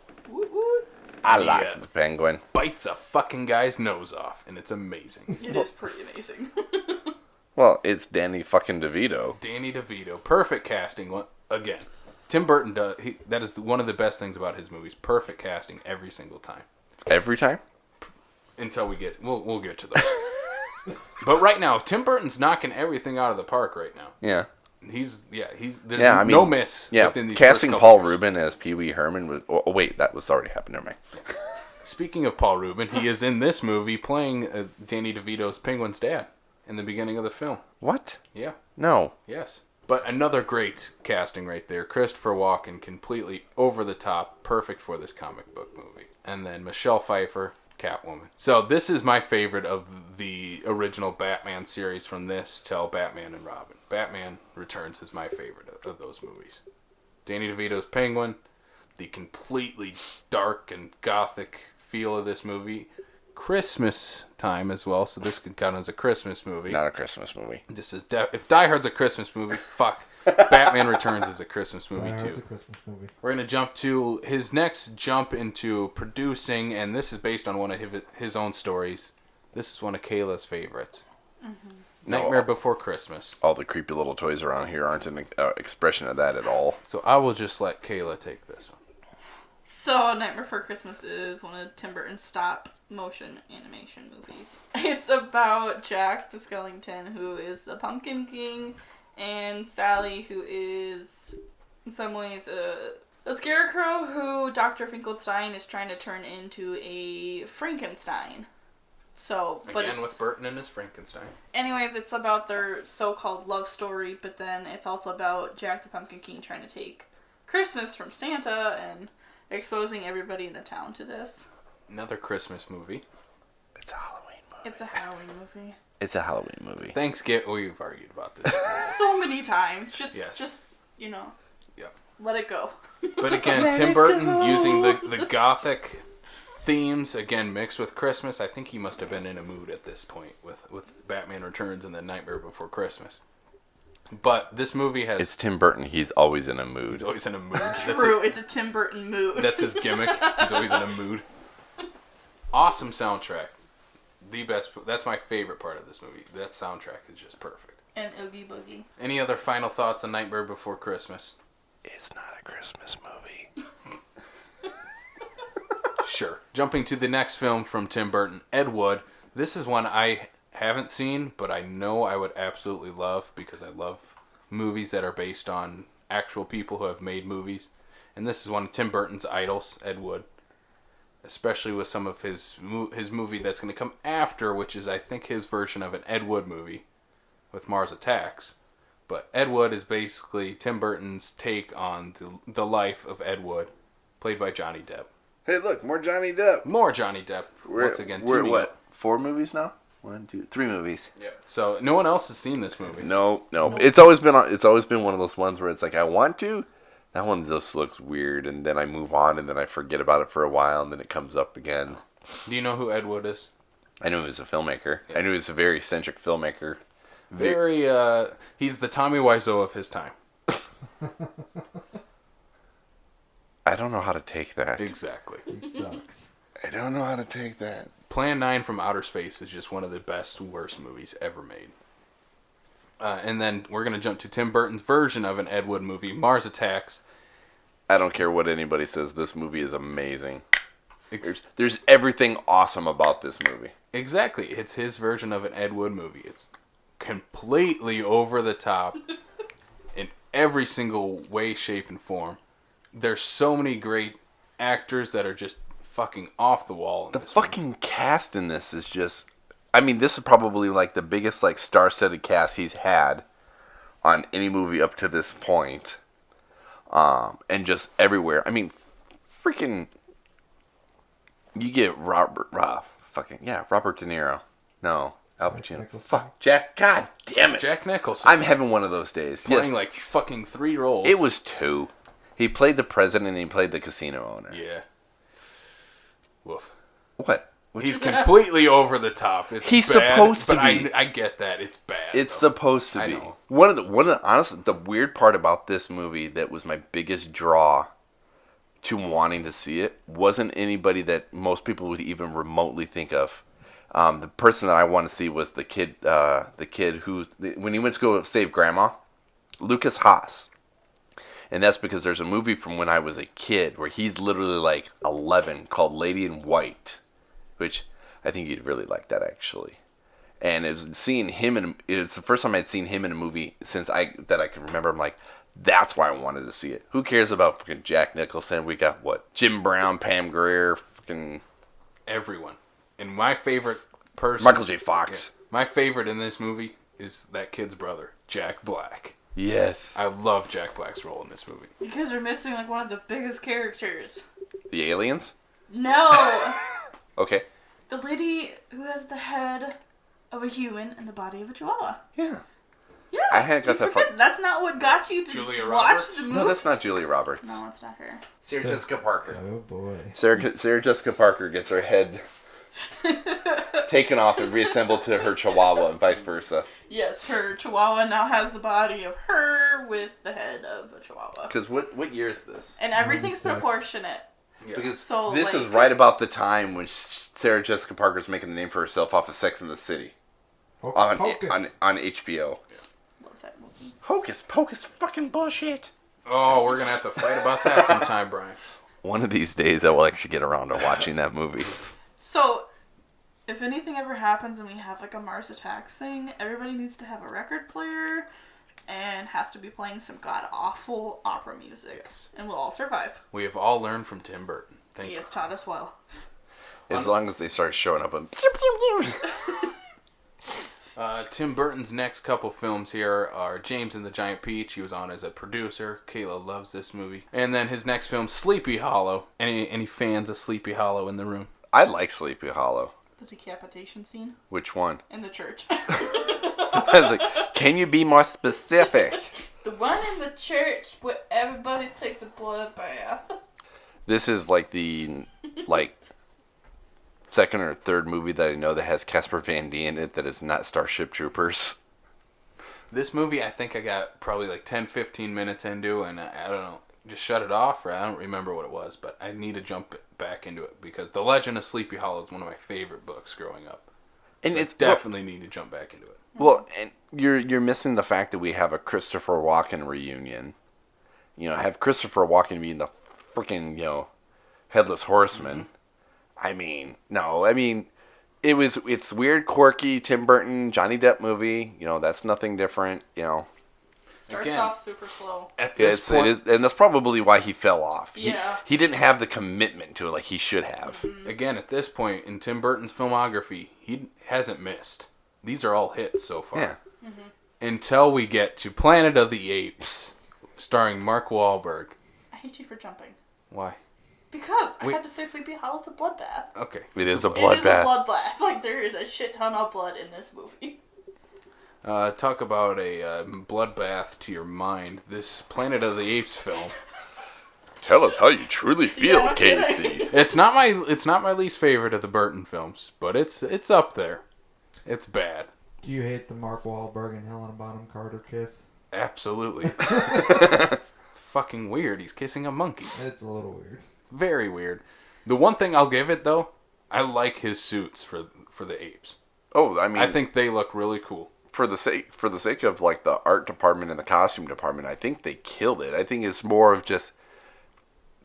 I like the Penguin. Bites a fucking guy's nose off, and it's amazing. It is pretty amazing. Well, it's Danny fucking DeVito. Danny DeVito. Perfect casting. Again, Tim Burton does. That is one of the best things about his movies. Perfect casting every single time. Every time? Until we'll get to those. But right now, Tim Burton's knocking everything out of the park right now. Yeah. There's I mean, no miss. Yeah, within these casting first Paul couple years. Rubin as Pee Wee Herman was. Oh, wait, that was already happened. Never mind. Speaking of Paul Rubin, he is in this movie playing Danny DeVito's Penguin's dad in the beginning of the film. What? Yeah. No. Yes. But another great casting right there. Christopher Walken, completely over the top, perfect for this comic book movie. And then Michelle Pfeiffer, Catwoman. So this is my favorite of the original Batman series from this till Batman and Robin. Batman Returns is my favorite of those movies. Danny DeVito's Penguin, the completely dark and gothic feel of this movie. Christmas time as well, so this could count as a Christmas movie. Not a Christmas movie. This is if Die Hard's a Christmas movie, fuck. Batman Returns is a Christmas movie too. A Christmas movie. We're gonna jump to his next jump into producing, and this is based on one of his own stories. This is one of Kayla's favorites. Mm-hmm. Nightmare Before Christmas. All the creepy little toys around here aren't an expression of that at all. So I will just let Kayla take this one. So, Nightmare Before Christmas is one of Tim Burton's stop motion animation movies. It's about Jack the Skellington, who is the Pumpkin King, and Sally, who is, in some ways, a scarecrow who Dr. Finkelstein is trying to turn into a Frankenstein. So, but Again, with Burton and his Frankenstein. Anyways, it's about their so-called love story, but then it's also about Jack the Pumpkin King trying to take Christmas from Santa and exposing everybody in the town to this. Another Christmas movie. It's a Halloween movie. It's a Halloween movie. It's a Halloween movie. Thanksgiving. We've argued about this. So many times. Just Yeah. let it go. But again, Tim Burton using the gothic themes, again, mixed with Christmas. I think he must have been in a mood at this point with Batman Returns and then Nightmare Before Christmas. But this movie has... It's Tim Burton. He's always in a mood. He's always in a mood. True, it's a Tim Burton mood. That's his gimmick. He's always in a mood. Awesome soundtrack. The best. That's my favorite part of this movie. That soundtrack is just perfect. And Oogie Boogie. Any other final thoughts on Nightmare Before Christmas? It's not a Christmas movie. Sure. Jumping to the next film from Tim Burton, Ed Wood. This is one I haven't seen, but I know I would absolutely love because I love movies that are based on actual people who have made movies. And this is one of Tim Burton's idols, Ed Wood. Especially with some of his movie that's going to come after, which is, I think, his version of an Ed Wood movie with Mars Attacks. But Ed Wood is basically Tim Burton's take on the life of Ed Wood, played by Johnny Depp. Hey, look, more Johnny Depp. More Johnny Depp. Once again, we're teaming what? up. 4 movies now? 1, 2, 3 movies. Yeah. So no one else has seen this movie. No. It's always been one of those ones where it's like I want to. That one just looks weird, and then I move on, and then I forget about it for a while, and then it comes up again. Do you know who Ed Wood is? I knew he was a filmmaker. Yeah. I knew he was a very eccentric filmmaker. He's the Tommy Wiseau of his time. I don't know how to take that. Exactly. He sucks. I don't know how to take that. Plan 9 from Outer Space is just one of the best, worst movies ever made. And then we're going to jump to Tim Burton's version of an Ed Wood movie, Mars Attacks. I don't care what anybody says. This movie is amazing. There's everything awesome about this movie. Exactly. It's his version of an Ed Wood movie. It's completely over the top in every single way, shape, and form. There's so many great actors that are just fucking off the wall. The fucking cast in this is just... I mean, this is probably like the biggest like star-studded cast he's had on any movie up to this point. And just everywhere. I mean, freaking... You get Robert De Niro. No, Al Pacino. Fuck, Jack. God damn it. Jack Nicholson. I'm having one of those days. Playing like fucking 3 roles. It was 2. He played the president and he played the casino owner. Yeah. Woof. What? He's completely over the top. It's He's bad, supposed to but be. I get that. It's bad. It's though. supposed to I be. know. One of the honestly, the weird part about this movie that was my biggest draw to wanting to see it wasn't anybody that most people would even remotely think of. The person that I want to see was the kid who, when he went to go save Grandma, Lucas Haas. And that's because there's a movie from when I was a kid where he's literally like 11 called Lady in White, which I think you'd really like that actually. And it's the first time I'd seen him in a movie since I can remember. I'm like, that's why I wanted to see it. Who cares about freaking Jack Nicholson? We got Jim Brown, Pam Grier, freaking everyone. And my favorite person, Michael J. Fox. Yeah, my favorite in this movie is that kid's brother, Jack Black. Yes. I love Jack Black's role in this movie. You guys are missing like one of the biggest characters. The aliens? No! Okay. The lady who has the head of a human and the body of a chihuahua. Yeah. Yeah. I hadn't got that far. That's not what got you to Julia watch Roberts? the movie. No, that's not Julia Roberts. No, it's not her. Sarah Jessica Parker. Oh boy. Sarah Jessica Parker gets her head taken off and reassembled to her chihuahua and vice versa. Yes, her chihuahua now has the body of her with the head of a chihuahua. Because what year is this? And everything's 96. proportionate. Yeah. Because So, this like- is right about the time when Sarah Jessica Parker's making the name for herself off of Sex in the City Hocus pocus. on HBO. Love that movie. Hocus pocus fucking bullshit. Oh, we're going to have to fight about that sometime, Brian. One of these days I will actually get around to watching that movie. So, if anything ever happens and we have like a Mars Attacks thing, everybody needs to have a record player and has to be playing some god-awful opera music. Yes. And we'll all survive. We have all learned from Tim Burton. Thank He you. has taught us well. As long as they start showing up and Tim Burton's next couple films here are James and the Giant Peach. He was on as a producer. Kayla loves this movie. And then his next film, Sleepy Hollow. Any fans of Sleepy Hollow in the room? I like Sleepy Hollow. The decapitation scene Which one? in the church. I was like, can you be more specific? The one in the church where everybody takes a blood bath. This is like the second or third movie that I know that has Casper Van Dien in it that is not Starship Troopers. This movie, I think I got probably like 10, 15 minutes into, and I don't know, just shut it off, or I don't remember what it was, but I need to jump back into it, because The Legend of Sleepy Hollow is one of my favorite books growing up. And So it's I definitely need to jump back into it. well, and you're missing the fact that we have a Christopher Walken reunion. You know, have Christopher Walken being the freaking Headless Horseman. Mm-hmm. It's weird, quirky Tim Burton, Johnny Depp movie. That's nothing different. Starts Again, off super slow. At this It point, is, and that's probably why he fell off. Yeah. He didn't have the commitment to it like he should have. again, at this point in Tim Burton's filmography, he hasn't missed. These are all hits so far. Yeah. Until we get to Planet of the Apes, starring Mark Wahlberg. I hate you for jumping. Why? Because I Wait. had to say Sleepy Hollow's a bloodbath. Okay. It is a It is a bloodbath. bloodbath. Like, there is a shit ton of blood in this movie. Talk about a bloodbath to your mind. This Planet of the Apes film. Tell us how you truly feel, Yeah, no kidding. Casey. It's not my least favorite of the Burton films, but it's up there. It's bad. Do you hate the Mark Wahlberg and Helena Bonham Carter kiss? Absolutely. It's fucking weird. He's kissing a monkey. It's a little weird. It's very weird. The one thing I'll give it though, I like his suits for the apes. Oh, I mean, I think they look really cool. for the sake of like the art department and the costume department, I think they killed it. I think it's more of just,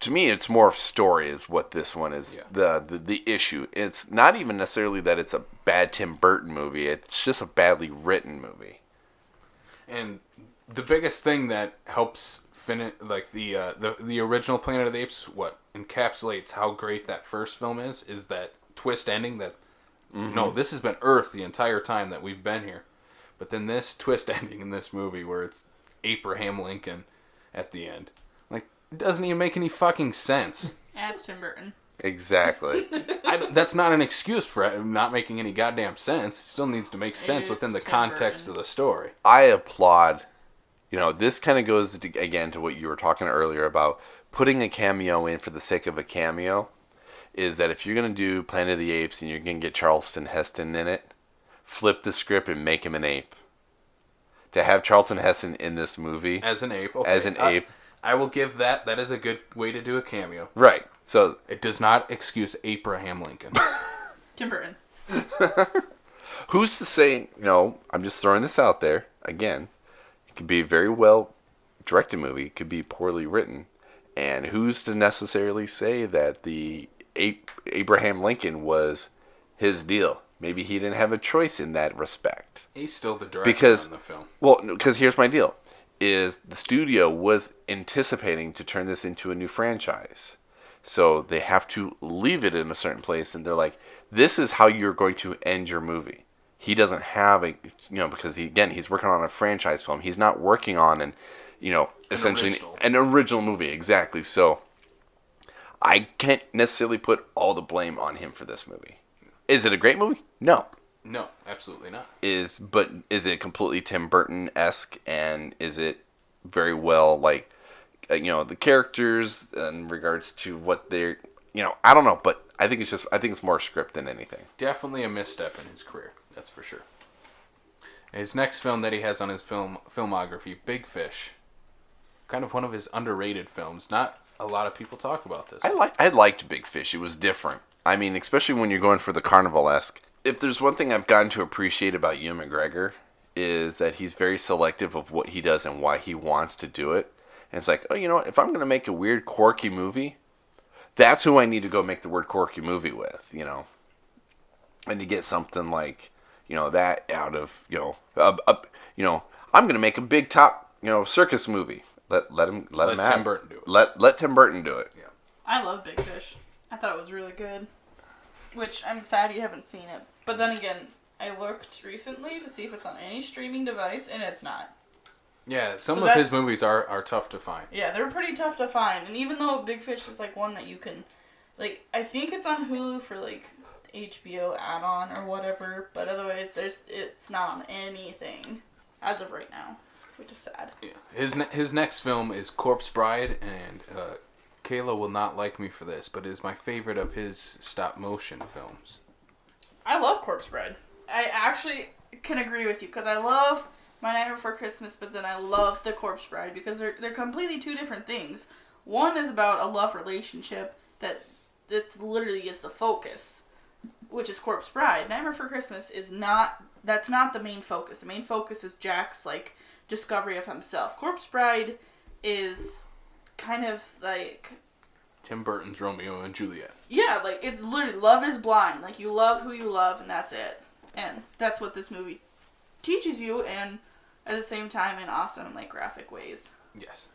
to me, it's more of story is what this one is. Yeah. The issue. It's not even necessarily that it's a bad Tim Burton movie. It's just a badly written movie. And the biggest thing that helps finish, like the original Planet of the Apes, what encapsulates how great that first film is that twist ending that, no, this has been Earth the entire time that we've been here. But then this twist ending in this movie where it's Abraham Lincoln at the end. Like, it doesn't even make any fucking sense. Yeah, it's Tim Burton. Exactly. That's not an excuse for it not making any goddamn sense. It still needs to make sense It's within the Tim context Burton. of the story. I applaud. This kind of goes again to what you were talking earlier about putting a cameo in for the sake of a cameo. Is that if you're going to do Planet of the Apes and you're going to get Charlton Heston in it, flip the script and make him an ape. To have Charlton Heston in this movie As an ape. Okay. as an ape I will give that. That is a good way to do a cameo. Right. So it does not excuse Abraham Lincoln. Tim Burton. who's to say, I'm just throwing this out there. Again, it could be a very well directed movie. It could be poorly written. And who's to necessarily say that the Abraham Lincoln was his deal? Maybe he didn't have a choice in that respect. He's still the director on the film. Well, because here's my deal. Is the studio was anticipating to turn this into a new franchise. So they have to leave it in a certain place. And they're like, this is how you're going to end your movie. He doesn't have because he's working on a franchise film. He's not working on essentially an original movie. Exactly. So I can't necessarily put all the blame on him for this movie. Is it a great movie? No. No, absolutely not. But is it completely Tim Burton-esque, and is it very well, the characters in regards to what they're, I don't know, but I think it's more script than anything. Definitely a misstep in his career, that's for sure. His next film that he has on his filmography, Big Fish, kind of one of his underrated films. Not a lot of people talk about this. I liked Big Fish. It was different. I mean, especially when you're going for the carnival-esque. If there's one thing I've gotten to appreciate about Ewan McGregor, is that he's very selective of what he does and why he wants to do it. And it's like, if I'm going to make a weird, quirky movie, that's who I need to go make the word quirky movie with, And to get something like, that out of, I'm going to make a big top, circus movie. Let Tim Burton do it. Let Tim Burton do it. Yeah. I love Big Fish. I thought it was really good. Which, I'm sad you haven't seen it. But then again, I looked recently to see if it's on any streaming device, and it's not. Yeah, some of his movies are tough to find. Yeah, they're pretty tough to find. And even though Big Fish is, one that you can... I think it's on Hulu for, HBO add-on or whatever. But otherwise, it's not on anything as of right now, which is sad. Yeah. His next film is Corpse Bride, and... Kayla will not like me for this, but it is my favorite of his stop-motion films. I love Corpse Bride. I actually can agree with you, because I love My Nightmare Before Christmas, but then I love The Corpse Bride, because they're completely two different things. One is about a love relationship that literally is the focus, which is Corpse Bride. Nightmare Before Christmas that's not the main focus. The main focus is Jack's, discovery of himself. Corpse Bride is... kind of Tim Burton's Romeo and Juliet. Yeah, it's literally love is blind. You love who you love, and that's it. And that's what this movie teaches you, and at the same time in awesome graphic ways. Yes,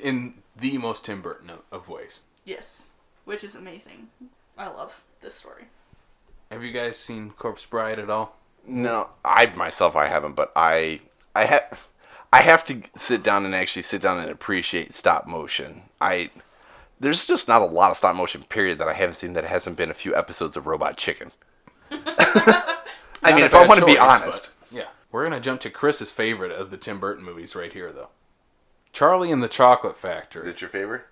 in the most Tim Burton of ways. Yes, which is amazing. I love this story. Have you guys seen Corpse Bride at all? No, I haven't, but I have to sit down and appreciate stop motion. There's just not a lot of stop motion, period, that I haven't seen that hasn't been a few episodes of Robot Chicken. If I want to be honest. Yeah. We're going to jump to Chris's favorite of the Tim Burton movies right here, though. Charlie and the Chocolate Factory. Is it your favorite?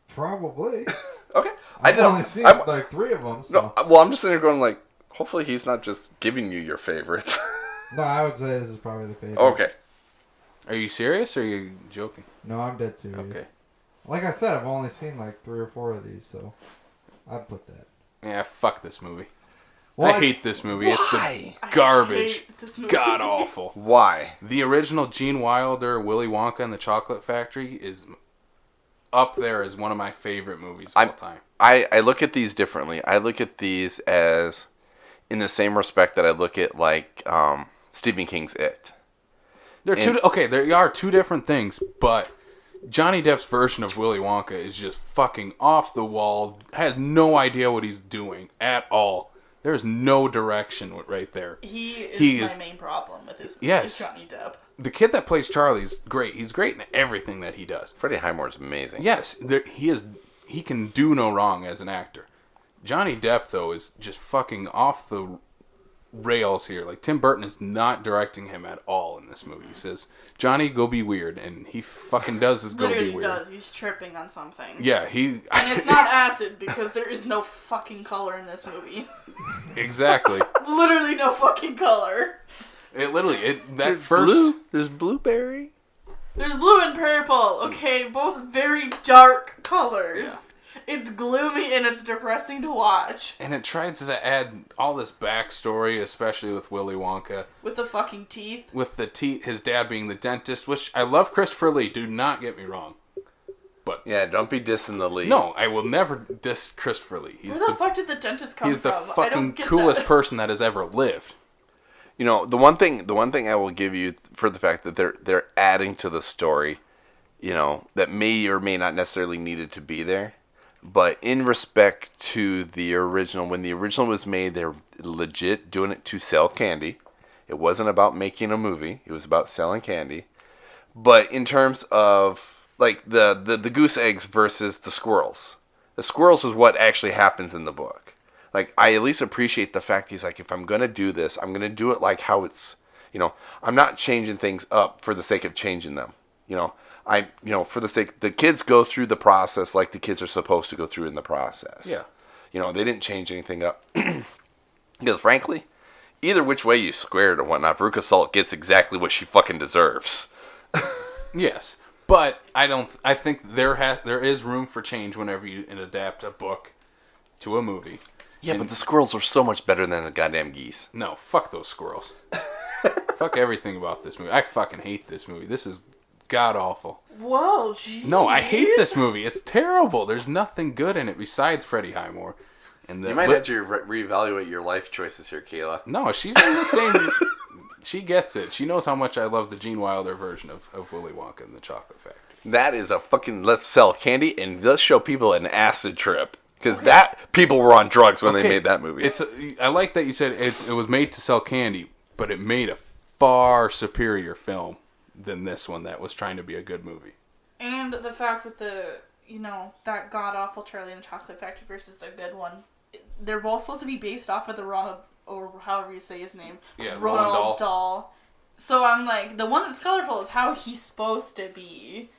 Probably. Okay. I've only seen 3 of them. So. No, well, I'm just sitting there going hopefully he's not just giving you your favorite. No, I would say this is probably the favorite. Okay. Are you serious or are you joking? No, I'm dead serious. Okay. Like I said, I've only seen 3 or 4 of these, so I'd put that. Yeah, fuck this movie. Well, I hate this movie. Why? It's the garbage. hate this movie. God awful. Why? The original Gene Wilder, Willy Wonka and the Chocolate Factory is up there as one of my favorite movies of all time. I look at these differently. I look at these as in the same respect that I look at Stephen King's It. They are two different things, but Johnny Depp's version of Willy Wonka is just fucking off the wall, has no idea what he's doing at all. There's no direction right there. He is my main problem with his Johnny Depp. The kid that plays Charlie's great. He's great in everything that he does. Freddie Highmore's amazing. Yes, he can do no wrong as an actor. Johnny Depp, though, is just fucking off the rails here. Tim Burton is not directing him at all in this movie. He says, Johnny, go be weird. And he fucking does his go be weird. Literally does. He's tripping on something. Yeah, And it's not acid because there is no fucking color in this movie. Exactly. Literally no fucking color. There's blue. There's blueberry. There's blue and purple. Okay, both very dark colors. Yeah. It's gloomy and it's depressing to watch. And it tries to add all this backstory, especially with Willy Wonka. With the fucking teeth. With the teeth, his dad being the dentist, which I love Christopher Lee, do not get me wrong. But yeah, don't be dissing the Lee. No, I will never diss Christopher Lee. Where the fuck did the dentist come from? He's the fucking coolest person that has ever lived. You know, the one thing I will give you for the fact that they're adding to the story, you know, that may or may not necessarily needed to be there. But in respect to the original, when the original was made, they're legit doing it to sell candy. It wasn't about making a movie. It was about selling candy. But in terms of, like, the goose eggs versus the squirrels is what actually happens in the book. Like, I at least appreciate the fact he's like, if I'm going to do this, I'm going to do it like how it's, you know, I'm not changing things up for the sake of changing them, you know. For the sake, the kids go through the process like the kids are supposed to go through in the process. Yeah. You know, they didn't change anything up. Because frankly, either which way you square it or whatnot, Veruca Salt gets exactly what she fucking deserves. Yes. But I think there is room for change whenever you adapt a book to a movie. Yeah, but the squirrels are so much better than the goddamn geese. No, fuck those squirrels. Fuck everything about this movie. I fucking hate this movie. This is god awful. Whoa, jeez. No, I hate this movie. It's terrible. There's nothing good in it besides Freddie Highmore. And you might have to reevaluate your life choices here, Kayla. No, she's in the same... She gets it. She knows how much I love the Gene Wilder version of Willy Wonka and the Chocolate Factory. That is a fucking let's sell candy and let's show people an acid trip. Because that people were on drugs when they made that movie. I like that you said it was made to sell candy, but it made a far superior film than this one that was trying to be a good movie. And the fact with that god-awful Charlie and the Chocolate Factory versus the good one, they're both supposed to be based off of the Ronald, or however you say his name, Roald Dahl. So I'm like, the one that's colorful is how he's supposed to be.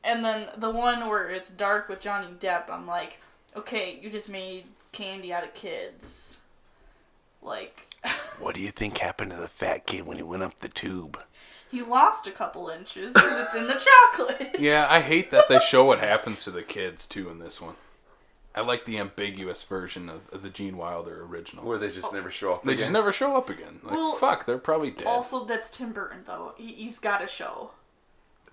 And then the one where it's dark with Johnny Depp, I'm like, okay, you just made candy out of kids. Like... What do you think happened to the fat kid when he went up the tube? He lost a couple inches because it's in the chocolate. Yeah, I hate that they show what happens to the kids, too, in this one. I like the ambiguous version of the Gene Wilder original. Where they just never show up again. They just never show up again. Like, fuck, they're probably dead. Also, that's Tim Burton, though. He's got to show.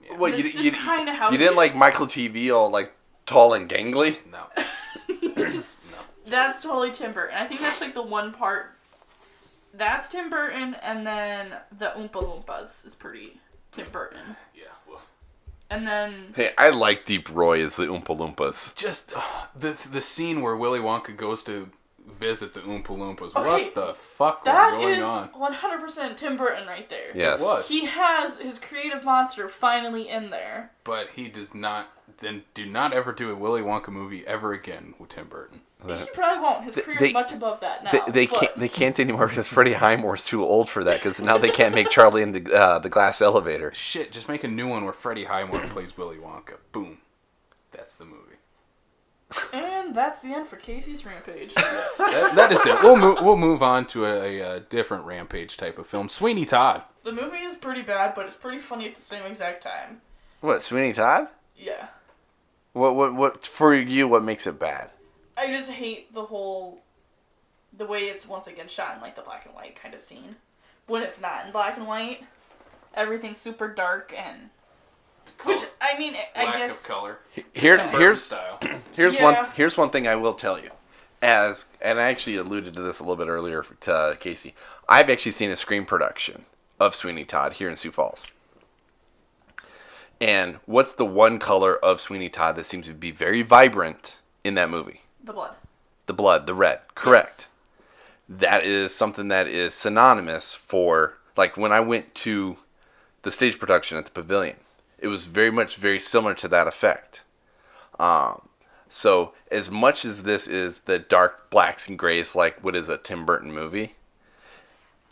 Yeah. Well, you kind of how you didn't like Michael TV all, like, tall and gangly? No. No. That's totally Tim Burton. I think that's, like, the one part... That's Tim Burton, and then the Oompa Loompas is pretty Tim Burton. Yeah. Woof. And then... Hey, I like Deep Roy as the Oompa Loompas. Just the scene where Willy Wonka goes to visit the Oompa Loompas. Okay, what the fuck was going on? That is 100% Tim Burton right there. Yes. It was. He has his creative monster finally in there. But he does not... Then do not ever do a Willy Wonka movie ever again with Tim Burton. He probably won't. His career is much above that now. They can't anymore because Freddie Highmore's too old for that because now they can't make Charlie in the glass elevator. Shit, just make a new one where Freddie Highmore plays Willy Wonka. Boom. That's the movie. And that's the end for Casey's Rampage. Yes, that is it. We'll move on to a different Rampage type of film. Sweeney Todd. The movie is pretty bad, but it's pretty funny at the same exact time. What, Sweeney Todd? Yeah. What for you? What makes it bad? I just hate the way it's once again shot in like the black and white kind of scene. When it's not in black and white, everything's super dark and... Which, I mean, I guess... Lack of color. Here's one thing I will tell you. And I actually alluded to this a little bit earlier to Casey. I've actually seen a screen production of Sweeney Todd here in Sioux Falls. And what's the one color of Sweeney Todd that seems to be very vibrant in that movie? The blood. The blood, the red. Correct. Yes. That is something that is synonymous for, like, when I went to the stage production at the Pavilion, it was very similar to that effect. So, as much as this is the dark blacks and grays, like, what is a Tim Burton movie,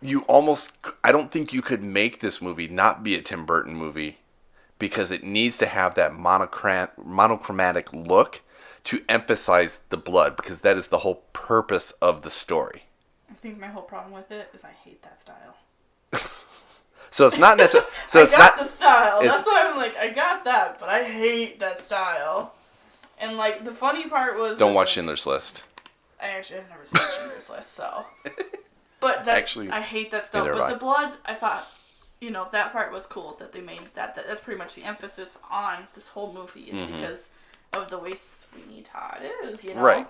I don't think you could make this movie not be a Tim Burton movie because it needs to have that monochromatic look to emphasize the blood, because that is the whole purpose of the story. I think my whole problem with it is I hate that style. So it's not necessarily. So I it's got not the style. it's- That's why I'm like, I got that, but I hate that style. And like the funny part was. Don't watch like, Schindler's List. I actually have never seen Schindler's List, so. But that's Actually, I hate that stuff. neither But have I. the blood, I thought, that part was cool that they made that. That's pretty much the emphasis on this whole movie is because of the way Sweeney Todd is. Right.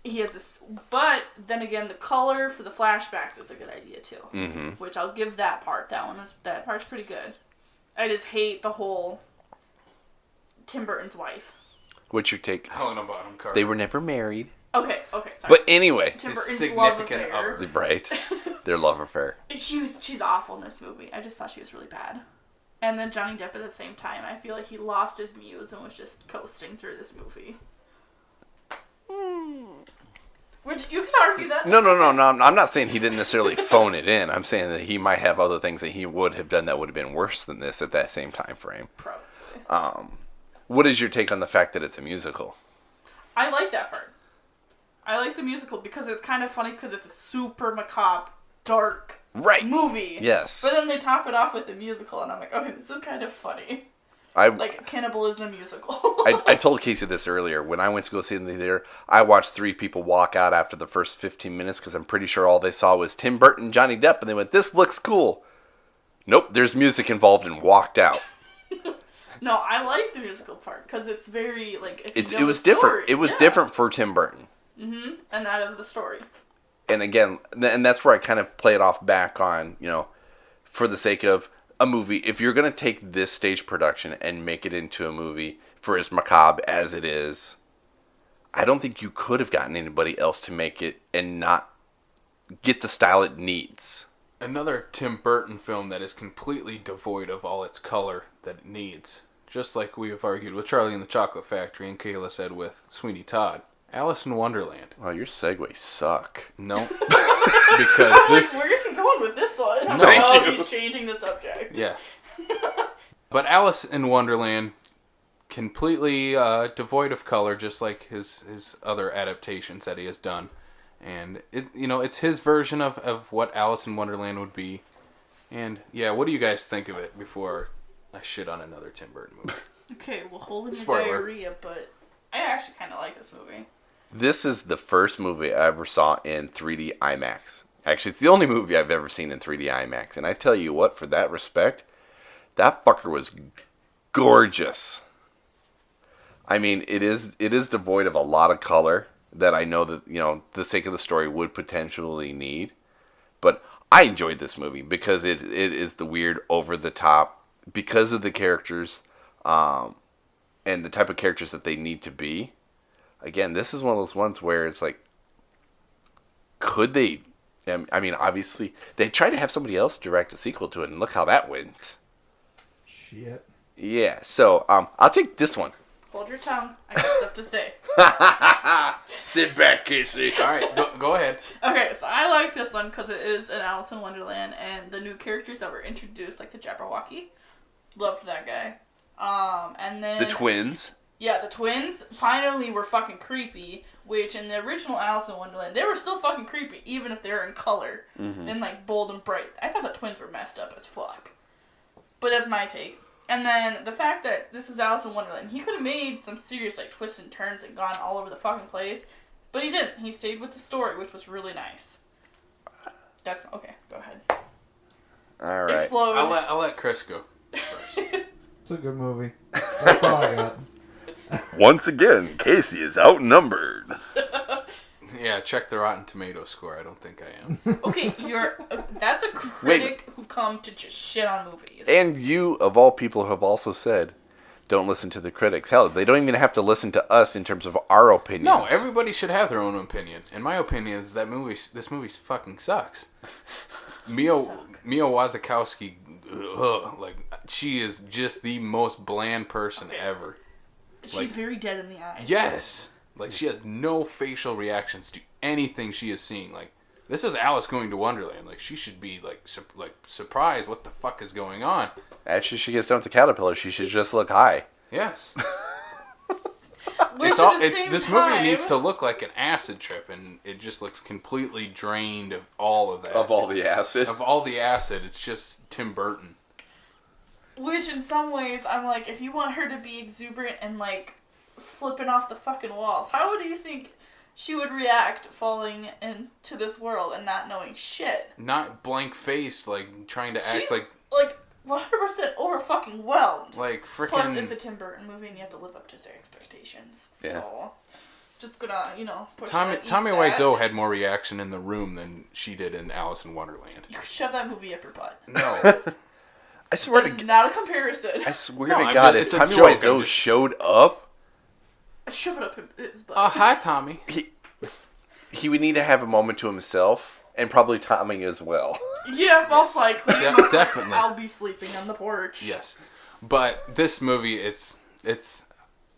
He has this, but then again, the color for the flashbacks is a good idea too. Mm-hmm. Which I'll give that part. That part's pretty good. I just hate the whole Tim Burton's wife. What's your take? Helena Bonham Carter. They were never married. Okay, sorry. But anyway, Tim His Burton's love significant affair. other. right? Their love affair. She's awful in this movie. I just thought she was really bad. And then Johnny Depp at the same time. I feel like he lost his muse and was just coasting through this movie. Which you can argue that. No. I'm not saying he didn't necessarily phone it in. I'm saying that he might have other things that he would have done that would have been worse than this at that same time frame. Probably. What is your take on the fact that it's a musical? I like that part. I like the musical because it's kind of funny because it's a super macabre, dark movie. Yes. But then they top it off with the musical, and I'm like, okay, this is kind of funny. Like cannibalism musical. I told Casey this earlier. When I went to go see it in the theater, I watched 3 people walk out after the first 15 minutes because I'm pretty sure all they saw was Tim Burton, Johnny Depp, and they went, "This looks cool." Nope, there's music involved, and walked out. No, I like the musical part because it's very like. It was different. It was different for Tim Burton. Mm-hmm. And that of the story. And again, and that's where I kind of play it off back on, for the sake of a movie. If you're going to take this stage production and make it into a movie for as macabre as it is, I don't think you could have gotten anybody else to make it and not get the style it needs. Another Tim Burton film that is completely devoid of all its color that it needs. Just like we have argued with Charlie and the Chocolate Factory and Kayla said with Sweeney Todd. Alice in Wonderland. Wow, your segues suck. No. Because this... Like, where's he going with this one? No. Thank you. He's changing the subject. Yeah. But Alice in Wonderland, completely devoid of color, just like his other adaptations that he has done. And, it's his version of what Alice in Wonderland would be. And, yeah, what do you guys think of it before I shit on another Tim Burton movie? Okay, well, holding the Spoiler. diarrhea, but I actually kind of like this movie. This is the first movie I ever saw in 3D IMAX. Actually, it's the only movie I've ever seen in 3D IMAX. And I tell you what, for that respect, that fucker was gorgeous. I mean, it is devoid of a lot of color that I know that, the sake of the story would potentially need. But I enjoyed this movie because it is the weird, over the top, because of the characters, and the type of characters that they need to be. Again, this is one of those ones where it's like, could they? I mean, obviously, they tried to have somebody else direct a sequel to it, and look how that went. Shit. Yeah, so I'll take this one. Hold your tongue. I got stuff to say. Sit back, Casey. All right, go ahead. Okay, so I like this one because it is an Alice in Wonderland, and the new characters that were introduced, like the Jabberwocky, loved that guy. And then The twins. Yeah, the twins finally were fucking creepy, which in the original Alice in Wonderland, they were still fucking creepy, even if they were in color and like bold and bright. I thought the twins were messed up as fuck. But that's my take. And then the fact that this is Alice in Wonderland, he could have made some serious like twists and turns and gone all over the fucking place, but he didn't. He stayed with the story, which was really nice. That's okay. Go ahead. All right. Explode. I'll let Chris go first. It's a good movie. That's all I got. Once again, Casey is outnumbered. Yeah, check the Rotten Tomatoes score. I don't think I am. Okay, that's a critic who come to just shit on movies. And you, of all people, have also said, don't listen to the critics. Hell, they don't even have to listen to us in terms of our opinions. No, everybody should have their own opinion. And my opinion is that this movie fucking sucks. Mia Wasikowska, she is just the most bland person ever. She's very dead in the eyes. Yes. Like, she has no facial reactions to anything she is seeing. Like, this is Alice going to Wonderland. Like, she should be, surprised what the fuck is going on. After she gets done with the caterpillar, she should just look high. Yes. This movie needs to look like an acid trip, and it just looks completely drained of all of that. Of all the acid. Of all the acid, it's just Tim Burton. Which, in some ways, I'm like, if you want her to be exuberant and, like, flipping off the fucking walls, how do you think she would react falling into this world and not knowing shit? Not blank-faced, like, trying to act like... 100% over-fucking-whelmed. Like, frickin'... Plus, it's a Tim Burton movie, and you have to live up to their expectations. Yeah. So, just gonna, push Tommy that, Wiseau had more reaction in The Room than she did in Alice in Wonderland. You could shove that movie up your butt. No. I swear It's not a comparison. I swear to God, if Tommy Wiseau showed up... I'd shove it up his butt. Oh, hi, Tommy. He would need to have a moment to himself, and probably Tommy as well. Yeah, most likely. Definitely. I'll be sleeping on the porch. Yes. But this movie, it's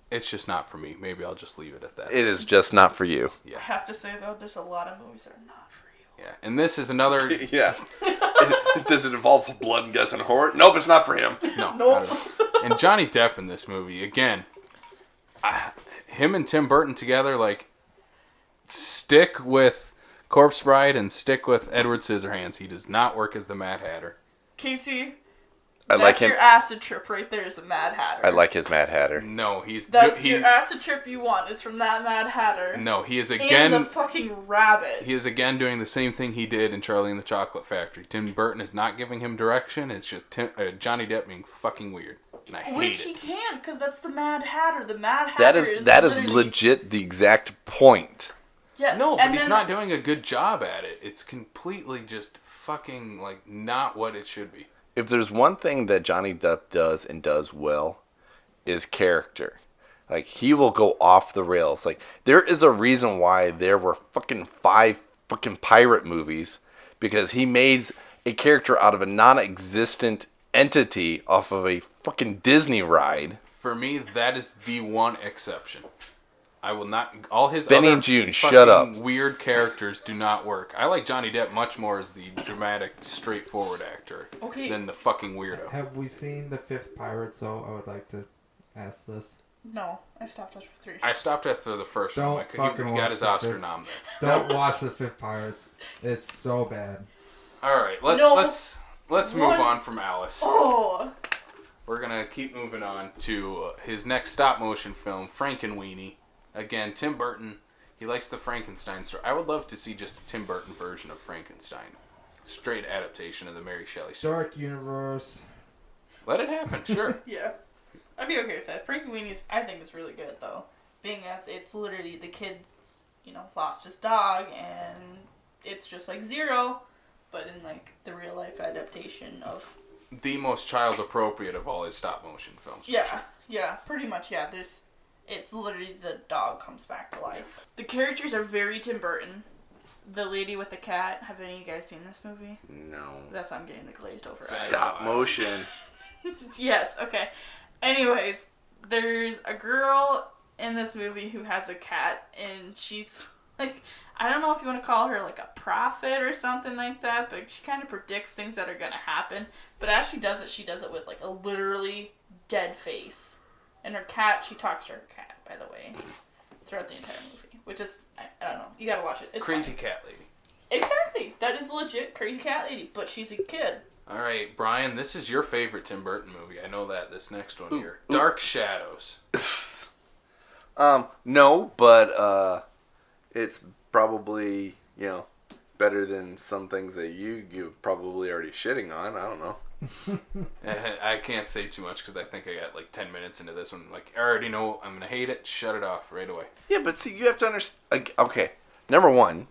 just not for me. Maybe I'll just leave it at that. It is just not for you. Yeah. I have to say, though, there's a lot of movies that are not for you. Yeah. And this is another... Yeah. Does it involve blood and guts and horror? Nope, it's not for him. No. Nope. Not at all. And Johnny Depp in this movie, again, him and Tim Burton together, like, stick with Corpse Bride and stick with Edward Scissorhands. He does not work as the Mad Hatter. Casey, I that's like him. your acid trip right there is the Mad Hatter. I like his Mad Hatter. No, That's your acid trip you want is from that Mad Hatter. No, he is again... And the fucking rabbit. He is again doing the same thing he did in Charlie and the Chocolate Factory. Tim Burton is not giving him direction. It's just Johnny Depp being fucking weird. And I hate Which it. he can, because that's the Mad Hatter. The Mad Hatter That is legit the exact point. Yes. No, but he's not doing a good job at it. It's completely just fucking, like, not what it should be. If there's one thing that Johnny Depp does and does well, is character. Like, he will go off the rails. Like, there is a reason why there were fucking 5 fucking pirate movies, because he made a character out of a non-existent entity off of a fucking Disney ride. For me, that is the one exception. I will not... All his Benny other and June, fucking shut up. weird characters do not work. I like Johnny Depp much more as the dramatic, straightforward actor than the fucking weirdo. Have we seen the 5th Pirate? So I would like to ask this. No, I stopped after 3. I stopped after the first one. Like, he got his Oscar nom there. Don't watch the 5th Pirates. It's so bad. All right, let's move on from Alice. Oh. We're gonna keep moving on to his next stop motion film, Frankenweenie. Again, Tim Burton. He likes the Frankenstein story. I would love to see just a Tim Burton version of Frankenstein, straight adaptation of the Mary Shelley story. Dark universe. Let it happen, sure. Yeah, I'd be okay with that. Frankenweenie, I think, is really good though, being as it's literally the kid's, lost his dog, and it's just like Zero, but in like the real life adaptation of the most child appropriate of all his stop motion films. Yeah, sure. yeah, pretty much. Yeah, it's literally the dog comes back to life. The characters are very Tim Burton. The lady with the cat. Have any of you guys seen this movie? No. That's why I'm getting the glazed over eyes. Stop motion. Yes, okay. Anyways, there's a girl in this movie who has a cat, and she's like, I don't know if you want to call her like a prophet or something like that, but she kind of predicts things that are going to happen. But as she does it with like a literally dead face. And her cat, she talks to her cat, by the way, throughout the entire movie. Which is, I don't know, you gotta watch it. It's Crazy funny. cat lady. Exactly. That is legit crazy cat lady, but she's a kid. Alright, Brian, this is your favorite Tim Burton movie. I know that, this next one here. Dark Shadows. No, but it's probably, better than some things that you probably already shitting on. I don't know. I can't say too much because I think I got like 10 minutes into this one. Like, I already know I'm going to hate it. Shut it off right away. Yeah, but see, you have to understand. Okay, number one,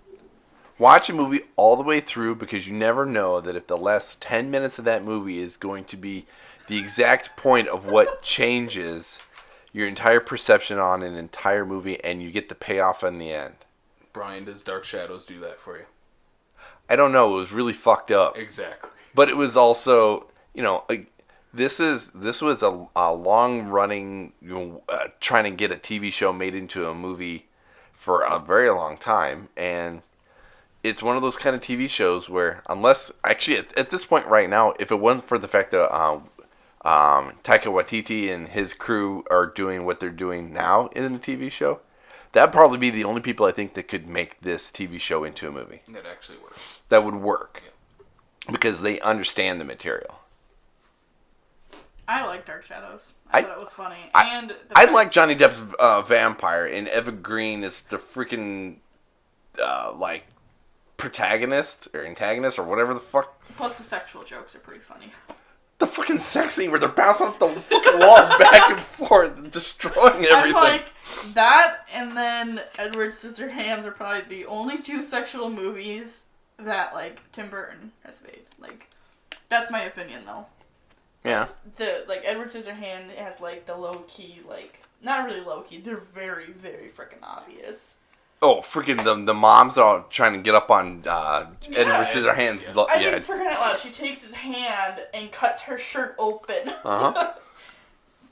watch a movie all the way through, because you never know that if the last 10 minutes of that movie is going to be the exact point of what changes your entire perception on an entire movie, and you get the payoff in the end. Brian, does Dark Shadows do that for you? I don't know. It was really fucked up. Exactly. But it was also, this was a long running, trying to get a TV show made into a movie for a very long time, and it's one of those kind of TV shows where, unless actually at this point right now, if it wasn't for the fact that Taika Waititi and his crew are doing what they're doing now in the TV show, that'd probably be the only people I think that could make this TV show into a movie. That actually works. That would work. Yeah. Because they understand the material. I like Dark Shadows. I thought it was funny. I'd like Johnny Depp's vampire, and Eva Green is the freaking, like, protagonist or antagonist or whatever the fuck. Plus the sexual jokes are pretty funny. The fucking sex scene where they're bouncing off the fucking walls back and forth, destroying everything. I'm like, that and then Edward Scissorhands are probably the only two sexual movies that, like, Tim Burton has made. Like, that's my opinion, though. Yeah. Edward Scissorhands has, like, the low-key, like, not really low-key, they're very, very freaking obvious. Oh, freaking the moms are trying to get up on Edward Scissorhands. Yeah. I mean, for crying out loud, she takes his hand and cuts her shirt open. Uh-huh.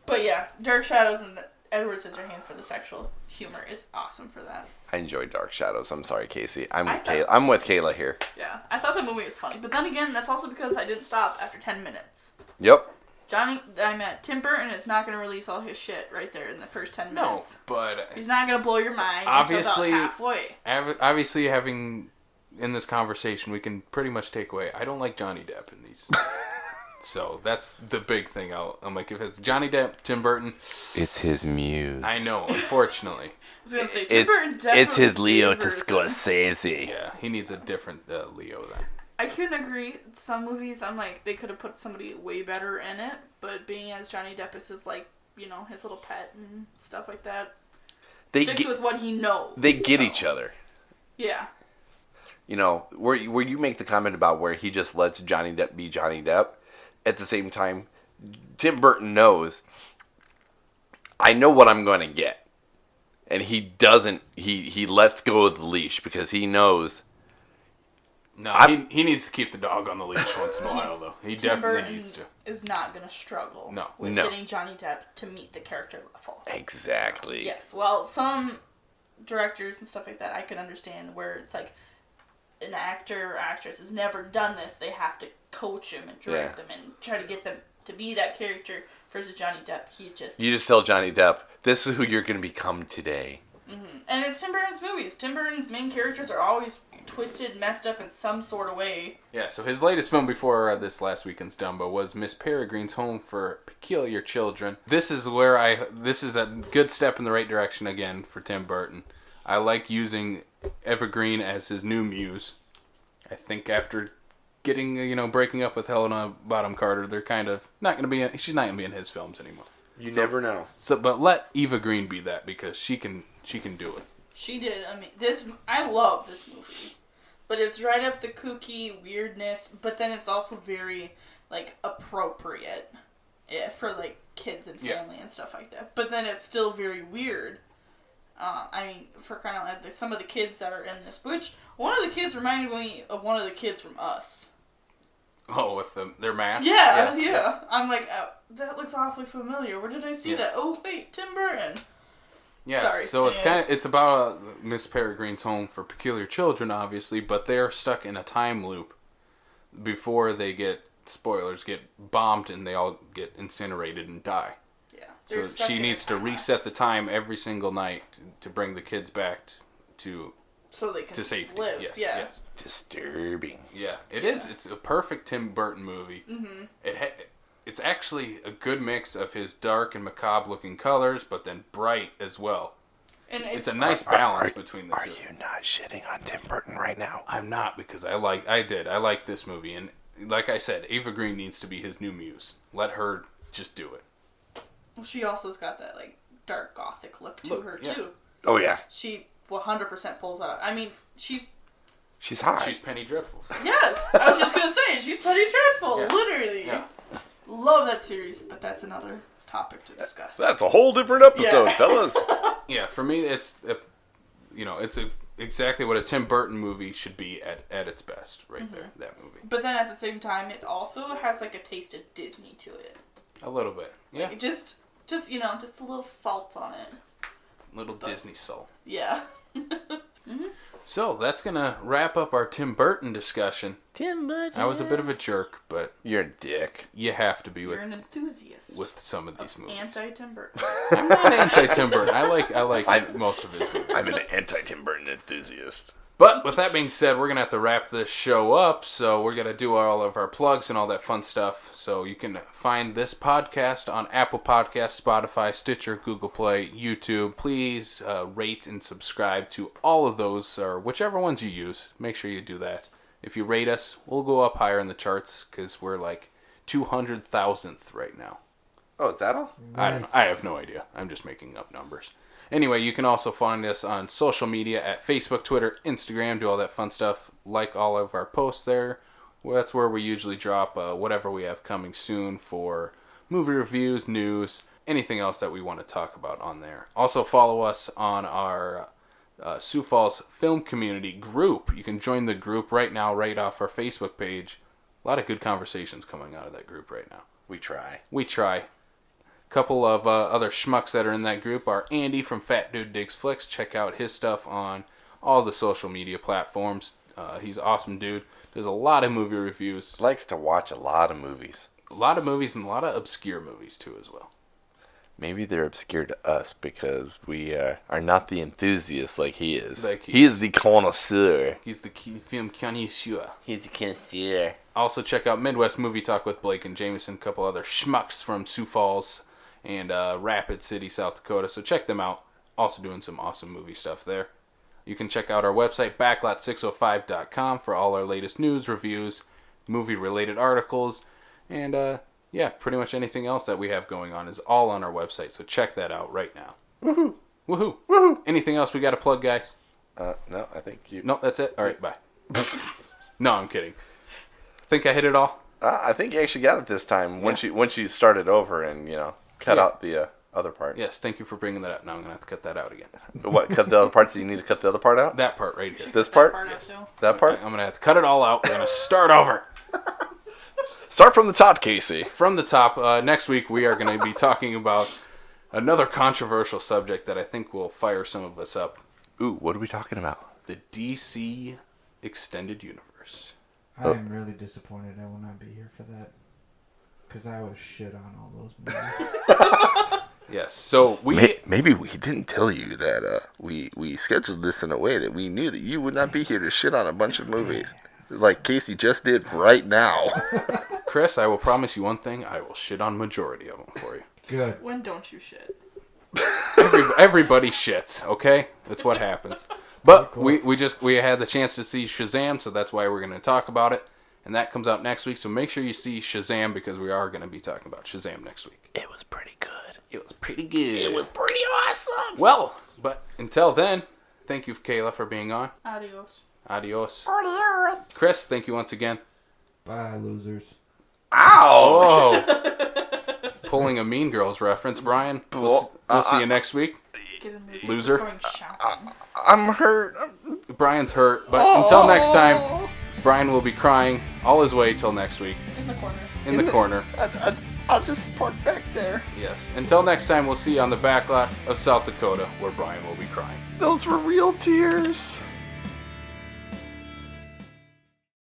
But yeah, Dark Shadows and Edward Scissorhands for the sexual humor is awesome for that. I enjoyed Dark Shadows. I'm sorry, Casey. I'm with Kayla here. Yeah, I thought the movie was funny. But then again, that's also because I didn't stop after 10 minutes. Yep. Tim Burton is not going to release all his shit right there in the first 10 minutes. No, but he's not going to blow your mind obviously, until about halfway. Obviously, having in this conversation, we can pretty much take away, I don't like Johnny Depp in these. So that's the big thing. I'm like, if it's Johnny Depp, Tim Burton, it's his muse. I know, unfortunately. I was going to say, Tim Burton definitely it's his Leo to Scorsese. Yeah, he needs a different Leo then. I couldn't agree. Some movies, I'm like, they could have put somebody way better in it, but being as Johnny Depp is his, like, you know, his little pet and stuff like that, sticks with what he knows. They get each other. Yeah. You know, where you make the comment about where he just lets Johnny Depp be Johnny Depp, at the same time, Tim Burton knows, I know what I'm going to get. And he doesn't, he lets go of the leash because he knows. No, he needs to keep the dog on the leash once in a while, though. He definitely needs to. Is not going to struggle with getting Johnny Depp to meet the character level. Exactly. Yes, well, some directors and stuff like that, I can understand where it's like an actor or actress has never done this. They have to coach him and direct them and try to get them to be that character. Versus Johnny Depp, you just tell Johnny Depp, this is who you're going to become today. Mm-hmm. And it's Tim Burton's movies. Tim Burton's main characters are always twisted, messed up in some sort of way. Yeah, so his latest film before this last weekend's Dumbo was Miss Peregrine's Home for Peculiar Children. This is a good step in the right direction again for Tim Burton. I like using Eva Green as his new muse. I think after breaking up with Helena Bonham Carter, they're kind of she's not gonna be in his films anymore. You never know. But let Eva Green be that because she can do it. She did. I mean, I love this movie, but it's right up the kooky weirdness. But then it's also very like appropriate, for like kids and family and stuff like that. But then it's still very weird. I mean, for crying out loud, some of the kids that are in this, which one of the kids reminded me of one of the kids from Us. Oh, with their masks? Yeah. I'm like, that looks awfully familiar. Where did I see that? Oh, wait, Tim Burton. Yeah, Sorry. So it's about Miss Peregrine's Home for Peculiar Children, obviously, but they're stuck in a time loop before they get bombed and they all get incinerated and die. Yeah. So she needs to reset the time every single night to bring the kids back to safety. Live. Yes. Disturbing. Yeah, it is. It's a perfect Tim Burton movie. Mm-hmm. It's actually a good mix of his dark and macabre looking colors, but then bright as well. And it's a nice balance between the two. Are you not shitting on Tim Burton right now? I'm not, because I like this movie, and like I said, Eva Green needs to be his new muse. Let her just do it. Well, she also's got that like dark gothic look to her too. Oh yeah. She 100% pulls that out. I mean, she's hot. She's Penny Dreadful. Yes, I was just gonna say she's Penny Dreadful, literally. Yeah. Love that series, but that's another topic to discuss. That's a whole different episode, fellas. Yeah, for me, it's exactly what a Tim Burton movie should be at its best, right there. That movie. But then at the same time, it also has like a taste of Disney to it. A little bit, yeah. Like, just just a little salt on it. Disney soul. Yeah. So that's going to wrap up our Tim Burton discussion. Tim Burton. I was a bit of a jerk, but You're a dick. you have to be You're an enthusiast. with some of these movies. Anti-Tim Burton. I'm not anti-Tim Burton. I like most of his movies. I'm an anti-Tim Burton enthusiast. But with that being said, we're going to have to wrap this show up, so we're going to do all of our plugs and all that fun stuff. So you can find this podcast on Apple Podcasts, Spotify, Stitcher, Google Play, YouTube. Please rate and subscribe to all of those, or whichever ones you use. Make sure you do that. If you rate us, we'll go up higher in the charts, because we're like 200,000th right now. Oh, is that all? I don't know. I have no idea. I'm just making up numbers. Anyway, you can also find us on social media at Facebook, Twitter, Instagram, do all that fun stuff. Like all of our posts there. Well, that's where we usually drop whatever we have coming soon for movie reviews, news, anything else that we want to talk about on there. Also follow us on our Sioux Falls Film Community group. You can join the group right now, right off our Facebook page. A lot of good conversations coming out of that group right now. We try. Couple of other schmucks that are in that group are Andy from Fat Dude Digs Flicks. Check out his stuff on all the social media platforms. He's an awesome dude. Does a lot of movie reviews. Likes to watch a lot of movies. A lot of movies and a lot of obscure movies too as well. Maybe they're obscure to us because we are not the enthusiasts like he is. Like he is the connoisseur. He's the film connoisseur. He's the connoisseur. Also check out Midwest Movie Talk with Blake and Jameson. A couple other schmucks from Sioux Falls and Rapid City, South Dakota. So check them out. Also doing some awesome movie stuff there. You can check out our website, backlot605.com, for all our latest news, reviews, movie-related articles, and pretty much anything else that we have going on is all on our website. So check that out right now. Woohoo! Woohoo! Woohoo! Anything else we got to plug, guys? No, I think you... No, that's it? All right, bye. No, I'm kidding. Think I hit it all? I think you actually got it this time. Yeah. Once you started over and, cut out the other part. Yes, thank you for bringing that up. Now I'm going to have to cut that out again. What, cut the other parts? Do you need to cut the other part out? That part right here. This part? Yes. That part? I'm going to have to cut it all out. We're going to start over. Start from the top, Casey. From the top. Next week, we are going to be talking about another controversial subject that I think will fire some of us up. Ooh, what are we talking about? The DC Extended Universe. I am really disappointed I will not be here for that. Because I was shit on all those movies. Yes, so maybe we didn't tell you that we scheduled this in a way that we knew that you would not be here to shit on a bunch of movies. Like Casey just did right now. Chris, I will promise you one thing. I will shit on majority of them for you. Good. When don't you shit? Everybody shits, okay? That's what happens. But we had the chance to see Shazam, so that's why we're going to talk about it. And that comes out next week, so make sure you see Shazam because we are going to be talking about Shazam next week. It was pretty good. It was pretty good. It was pretty awesome. Well, but until then, thank you, Kayla, for being on. Adios. Adios. Adios. Chris, thank you once again. Bye, losers. Ow! Oh. Pulling a Mean Girls reference, Brian. We'll see you next week. Get in the Loser. Going shopping. I'm hurt. Brian's hurt, but until next time, Brian will be crying all his way till next week. In the corner. In the corner. I'll just park back there. Yes. Until next time, we'll see you on the backlot of South Dakota, where Brian will be crying. Those were real tears.